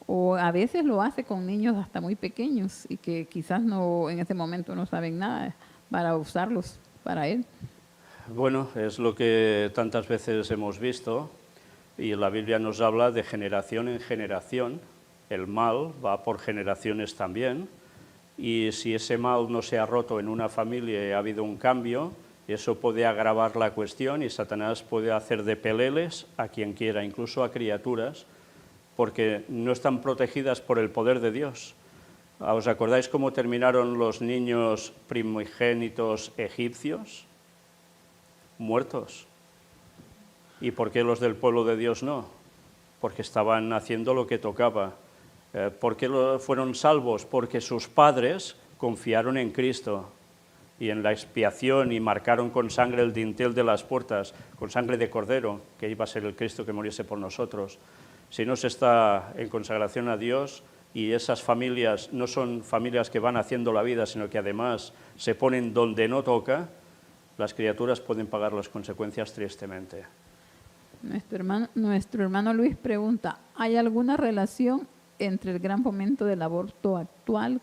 O a veces lo hace con niños hasta muy pequeños y que quizás no en ese momento no saben nada para usarlos para él. Bueno, es lo que tantas veces hemos visto. Y la Biblia nos habla de generación en generación. El mal va por generaciones también. Y si ese mal no se ha roto en una familia y ha habido un cambio, eso puede agravar la cuestión y Satanás puede hacer de peleles a quien quiera, incluso a criaturas, porque no están protegidas por el poder de Dios. ¿Os acordáis cómo terminaron los niños primogénitos egipcios? Muertos. ¿Y por qué los del pueblo de Dios no? Porque estaban haciendo lo que tocaba. ¿Por qué fueron salvos? Porque sus padres confiaron en Cristo y en la expiación y marcaron con sangre el dintel de las puertas, con sangre de cordero, que iba a ser el Cristo que muriese por nosotros. Si no se está en consagración a Dios y esas familias no son familias que van haciendo la vida, sino que además se ponen donde no toca, las criaturas pueden pagar las consecuencias tristemente. Nuestro hermano Luis pregunta, ¿hay alguna relación entre el gran fomento del aborto actual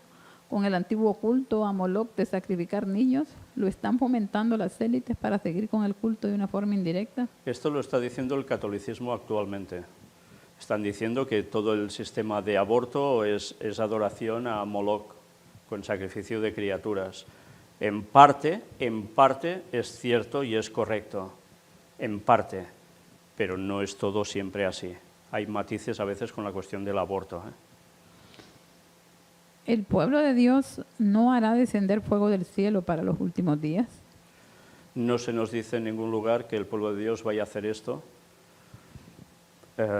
con el antiguo culto a Moloch de sacrificar niños? ¿Lo están fomentando las élites para seguir con el culto de una forma indirecta? Esto lo está diciendo el catolicismo actualmente. Están diciendo que todo el sistema de aborto es adoración a Moloch con sacrificio de criaturas. En parte es cierto y es correcto, en parte, pero no es todo siempre así. Hay matices a veces con la cuestión del aborto. ¿El pueblo de Dios no hará descender fuego del cielo para los últimos días? No se nos dice en ningún lugar que el pueblo de Dios vaya a hacer esto.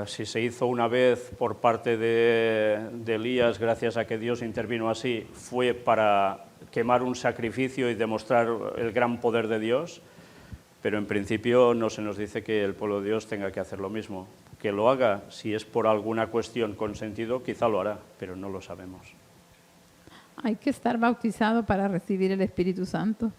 Si se hizo una vez por parte de Elías, gracias a que Dios intervino así, fue para quemar un sacrificio y demostrar el gran poder de Dios, pero en principio no se nos dice que el pueblo de Dios tenga que hacer lo mismo. Que lo haga, si es por alguna cuestión con sentido, quizá lo hará, pero no lo sabemos. ¿Hay que estar bautizado para recibir el Espíritu Santo?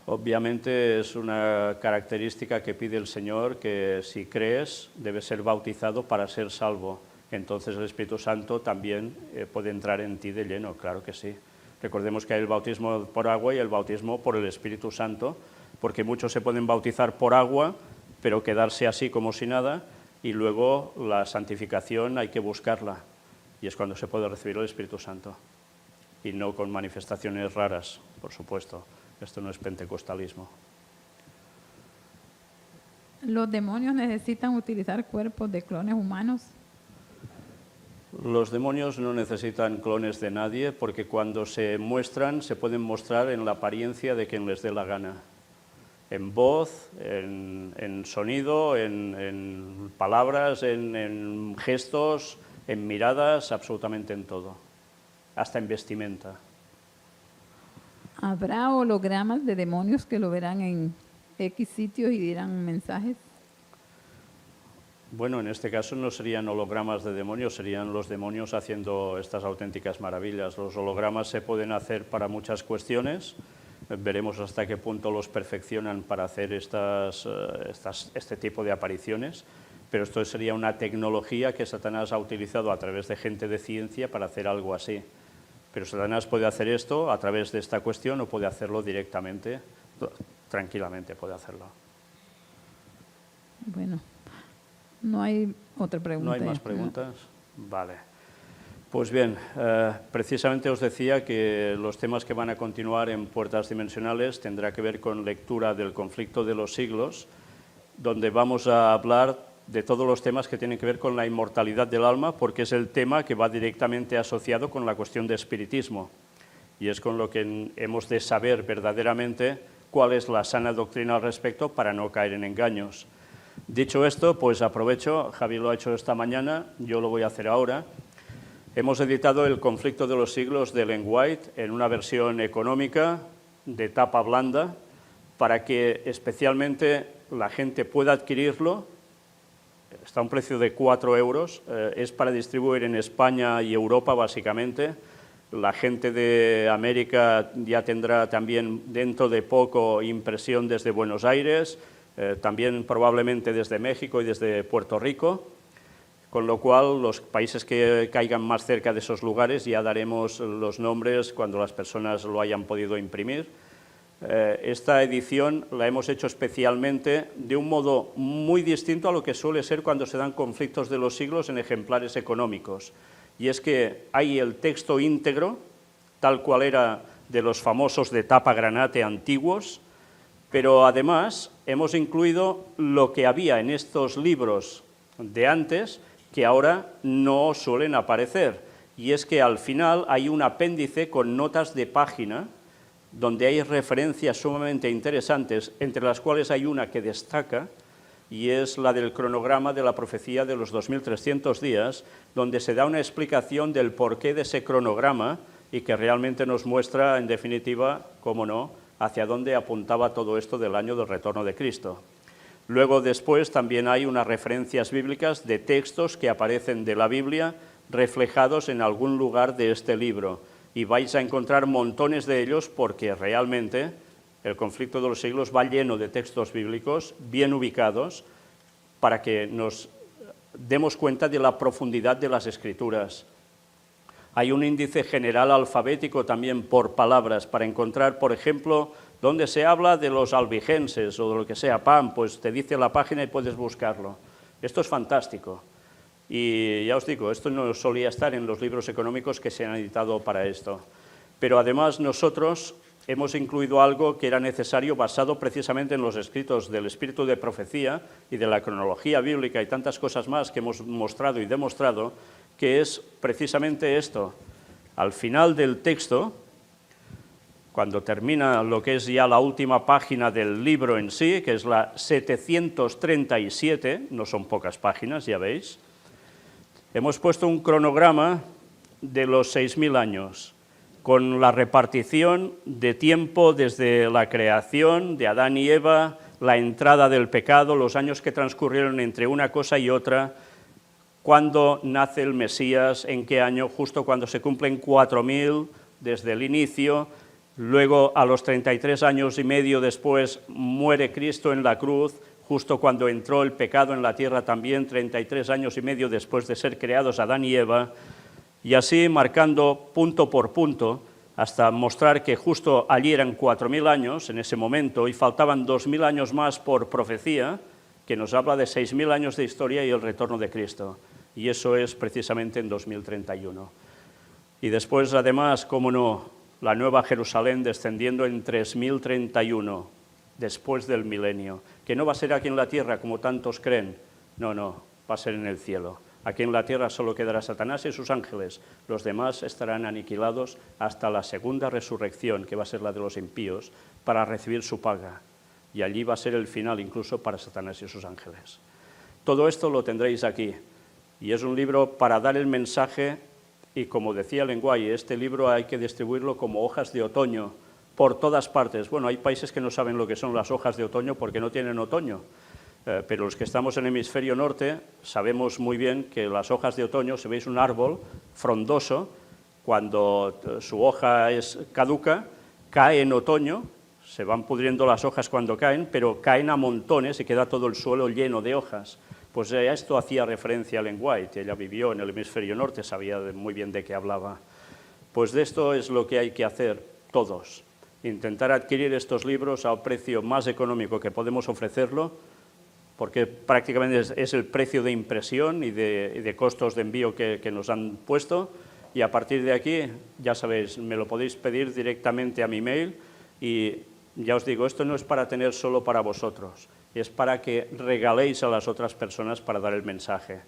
Obviamente es una característica que pide el Señor, que si crees debes ser bautizado para ser salvo. entonces el Espíritu Santo también puede entrar en ti de lleno, claro que sí. Recordemos que hay el bautismo por agua y el bautismo por el Espíritu Santo, porque muchos se pueden bautizar por agua, pero quedarse así como si nada, y luego la santificación hay que buscarla, y es cuando se puede recibir el Espíritu Santo, y no con manifestaciones raras, por supuesto. Esto no es pentecostalismo. ¿Los demonios necesitan utilizar cuerpos de clones humanos? Los demonios no necesitan clones de nadie, porque cuando se muestran, se pueden mostrar en la apariencia de quien les dé la gana. En voz, en sonido, en palabras, en gestos, en miradas, absolutamente en todo, hasta en vestimenta. ¿Habrá hologramas de demonios que lo verán en X sitios y dirán mensajes? Bueno, en este caso no serían hologramas de demonios, serían los demonios haciendo estas auténticas maravillas. Los hologramas se pueden hacer para muchas cuestiones. Veremos hasta qué punto los perfeccionan para hacer este tipo de apariciones, pero esto sería una tecnología que Satanás ha utilizado a través de gente de ciencia para hacer algo así. Pero Satanás puede hacer esto a través de esta cuestión o puede hacerlo directamente, tranquilamente puede hacerlo. Bueno, no hay otra pregunta. ¿No hay más preguntas? Vale. Pues bien, precisamente os decía que los temas que van a continuar en Puertas Dimensionales tendrá que ver con lectura del conflicto de los siglos, donde vamos a hablar de todos los temas que tienen que ver con la inmortalidad del alma, porque es el tema que va directamente asociado con la cuestión de espiritismo, y es con lo que hemos de saber verdaderamente cuál es la sana doctrina al respecto para no caer en engaños. Dicho esto, pues aprovecho, Javi lo ha hecho esta mañana, yo lo voy a hacer ahora. Hemos editado El conflicto de los siglos de Ellen White en una versión económica de tapa blanda para que especialmente la gente pueda adquirirlo. Está a un precio de 4 euros, es para distribuir en España y Europa básicamente. La gente de América ya tendrá también dentro de poco impresión desde Buenos Aires, también probablemente desde México y desde Puerto Rico. Con lo cual, los países que caigan más cerca de esos lugares ya daremos los nombres cuando las personas lo hayan podido imprimir. Esta edición la hemos hecho especialmente de un modo muy distinto a lo que suele ser cuando se dan conflictos de los siglos en ejemplares económicos. Y es que hay el texto íntegro, tal cual era de los famosos de tapa granate antiguos, pero además hemos incluido lo que había en estos libros de antes, que ahora no suelen aparecer, y es que al final hay un apéndice con notas de página donde hay referencias sumamente interesantes, entre las cuales hay una que destaca, y es la del cronograma de la profecía de los 2300 días, donde se da una explicación del porqué de ese cronograma y que realmente nos muestra, en definitiva, cómo no, hacia dónde apuntaba todo esto del año del retorno de Cristo. Luego, después, también hay unas referencias bíblicas de textos que aparecen de la Biblia reflejados en algún lugar de este libro. Y vais a encontrar montones de ellos porque realmente el conflicto de los siglos va lleno de textos bíblicos bien ubicados para que nos demos cuenta de la profundidad de las Escrituras. Hay un índice general alfabético también por palabras para encontrar, por ejemplo, donde se habla de los albigenses o de lo que sea, PAM, pues te dice la página y puedes buscarlo. Esto es fantástico. Y ya os digo, esto no solía estar en los libros económicos que se han editado para esto. Pero además nosotros hemos incluido algo que era necesario basado precisamente en los escritos del espíritu de profecía y de la cronología bíblica y tantas cosas más que hemos mostrado y demostrado, que es precisamente esto. Al final del texto, cuando termina lo que es ya la última página del libro en sí, que es la 737, no son pocas páginas, ya veis, hemos puesto un cronograma de los 6000 años, con la repartición de tiempo desde la creación de Adán y Eva, la entrada del pecado, los años que transcurrieron entre una cosa y otra, cuándo nace el Mesías, en qué año, justo cuando se cumplen 4000 desde el inicio. Luego, a los 33 años y medio después, muere Cristo en la cruz, justo cuando entró el pecado en la tierra también, 33 años y medio después de ser creados Adán y Eva, y así marcando punto por punto, hasta mostrar que justo allí eran 4.000 años en ese momento y faltaban 2.000 años más por profecía, que nos habla de 6.000 años de historia y el retorno de Cristo. Y eso es precisamente en 2031. Y después, además, cómo no, la nueva Jerusalén descendiendo en 3031, después del milenio, que no va a ser aquí en la tierra como tantos creen, no, va a ser en el cielo. Aquí en la tierra solo quedará Satanás y sus ángeles, los demás estarán aniquilados hasta la segunda resurrección, que va a ser la de los impíos, para recibir su paga. Y allí va a ser el final incluso para Satanás y sus ángeles. Todo esto lo tendréis aquí, y es un libro para dar el mensaje, y como decía Lenguay, este libro hay que distribuirlo como hojas de otoño, por todas partes. Bueno, hay países que no saben lo que son las hojas de otoño porque no tienen otoño. Pero los que estamos en el hemisferio norte sabemos muy bien que las hojas de otoño, si veis un árbol frondoso, cuando su hoja es caduca, cae en otoño, se van pudriendo las hojas cuando caen, pero caen a montones y queda todo el suelo lleno de hojas. Pues a esto hacía referencia Ellen White, ella vivió en el hemisferio norte, sabía muy bien de qué hablaba. Pues de esto es lo que hay que hacer todos, intentar adquirir estos libros al precio más económico que podemos ofrecerlo, porque prácticamente es el precio de impresión y de costos de envío que nos han puesto, y a partir de aquí, ya sabéis, me lo podéis pedir directamente a mi mail, y ya os digo, esto no es para tener solo para vosotros, es para que regaléis a las otras personas para dar el mensaje.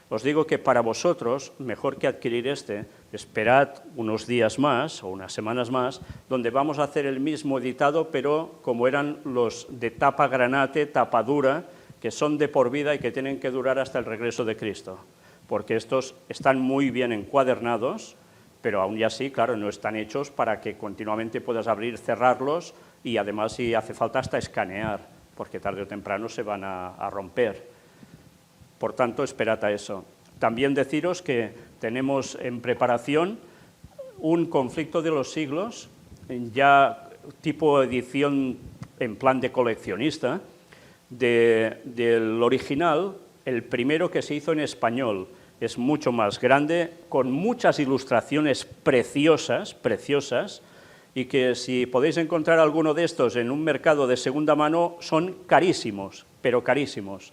Os digo que para vosotros, mejor que adquirir esperad unos días más o unas semanas más, donde vamos a hacer el mismo editado, pero como eran los de tapa granate, tapa dura, que son de por vida y que tienen que durar hasta el regreso de Cristo, porque estos están muy bien encuadernados, pero aún y así, claro, no están hechos para que continuamente puedas abrir, cerrarlos y además si hace falta hasta escanear, porque tarde o temprano se van a romper. Por tanto, esperad a eso. También deciros que tenemos en preparación un conflicto de los siglos, ya tipo edición en plan de coleccionista, del original, el primero que se hizo en español. Es mucho más grande, con muchas ilustraciones preciosas, y que si podéis encontrar alguno de estos en un mercado de segunda mano, son carísimos, pero carísimos.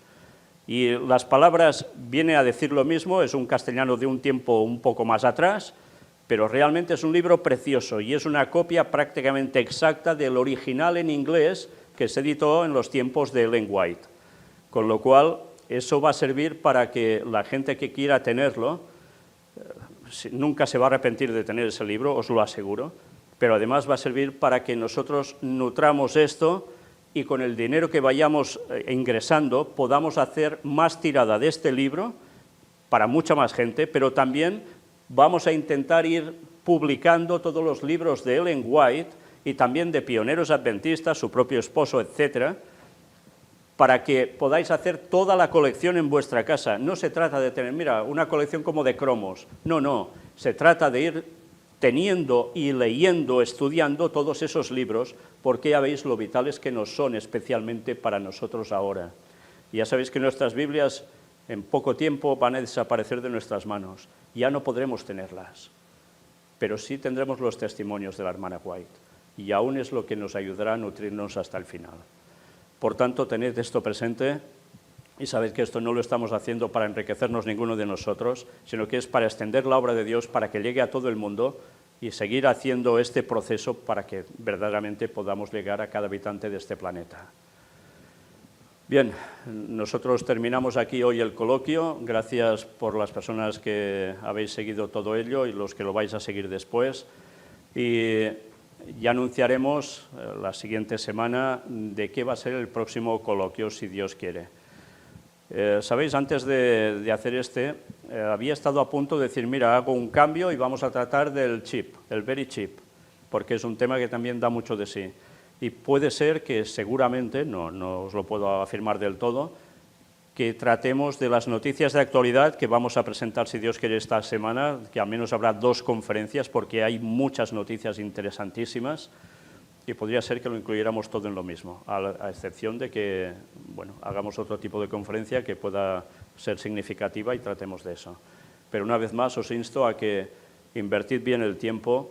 Y las palabras viene a decir lo mismo, es un castellano de un tiempo un poco más atrás, pero realmente es un libro precioso y es una copia prácticamente exacta del original en inglés que se editó en los tiempos de Ellen White. Con lo cual, eso va a servir para que la gente que quiera tenerlo, nunca se va a arrepentir de tener ese libro, os lo aseguro, pero además va a servir para que nosotros nutramos esto y con el dinero que vayamos ingresando podamos hacer más tirada de este libro para mucha más gente, pero también vamos a intentar ir publicando todos los libros de Ellen White y también de pioneros adventistas, su propio esposo, etcétera, para que podáis hacer toda la colección en vuestra casa. No se trata de tener, mira, una colección como de cromos, no, se trata de ir teniendo y leyendo, estudiando todos esos libros, porque ya veis lo vitales que nos son, especialmente para nosotros ahora. Y ya sabéis que nuestras Biblias en poco tiempo van a desaparecer de nuestras manos, ya no podremos tenerlas, pero sí tendremos los testimonios de la hermana White, y aún es lo que nos ayudará a nutrirnos hasta el final. Por tanto, tened esto presente y sabed que esto no lo estamos haciendo para enriquecernos ninguno de nosotros, sino que es para extender la obra de Dios, para que llegue a todo el mundo y seguir haciendo este proceso para que verdaderamente podamos llegar a cada habitante de este planeta. Bien, nosotros terminamos aquí hoy el coloquio. Gracias por las personas que habéis seguido todo ello y los que lo vais a seguir después. Y ya anunciaremos la siguiente semana de qué va a ser el próximo coloquio, si Dios quiere. Sabéis, antes de hacer había estado a punto de decir, mira, hago un cambio y vamos a tratar del chip, el very chip, porque es un tema que también da mucho de sí. Y puede ser que seguramente, no os lo puedo afirmar del todo, que tratemos de las noticias de actualidad que vamos a presentar, si Dios quiere, esta semana, que al menos habrá 2 conferencias, porque hay muchas noticias interesantísimas, y podría ser que lo incluyéramos todo en lo mismo, a excepción de que bueno, hagamos otro tipo de conferencia que pueda ser significativa y tratemos de eso. Pero una vez más os insto a que invertid bien el tiempo,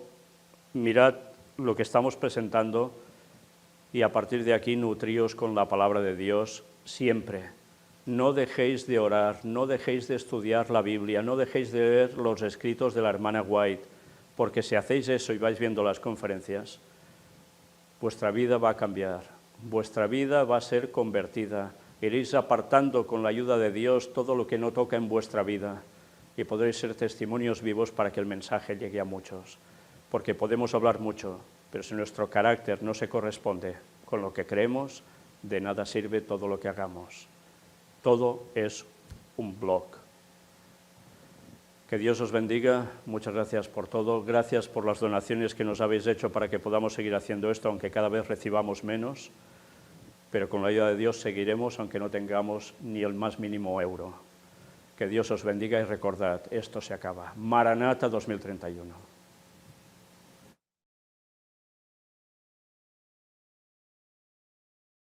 mirad lo que estamos presentando y a partir de aquí nutríos con la palabra de Dios siempre. No dejéis de orar, no dejéis de estudiar la Biblia, no dejéis de leer los escritos de la hermana White, porque si hacéis eso y vais viendo las conferencias, vuestra vida va a cambiar, vuestra vida va a ser convertida. Iréis apartando con la ayuda de Dios todo lo que no toca en vuestra vida y podréis ser testimonios vivos para que el mensaje llegue a muchos. Porque podemos hablar mucho, pero si nuestro carácter no se corresponde con lo que creemos, de nada sirve todo lo que hagamos. Todo es un blog. Que Dios os bendiga, muchas gracias por todo, gracias por las donaciones que nos habéis hecho para que podamos seguir haciendo esto, aunque cada vez recibamos menos, pero con la ayuda de Dios seguiremos, aunque no tengamos ni el más mínimo euro. Que Dios os bendiga y recordad, esto se acaba. Maranata 2031.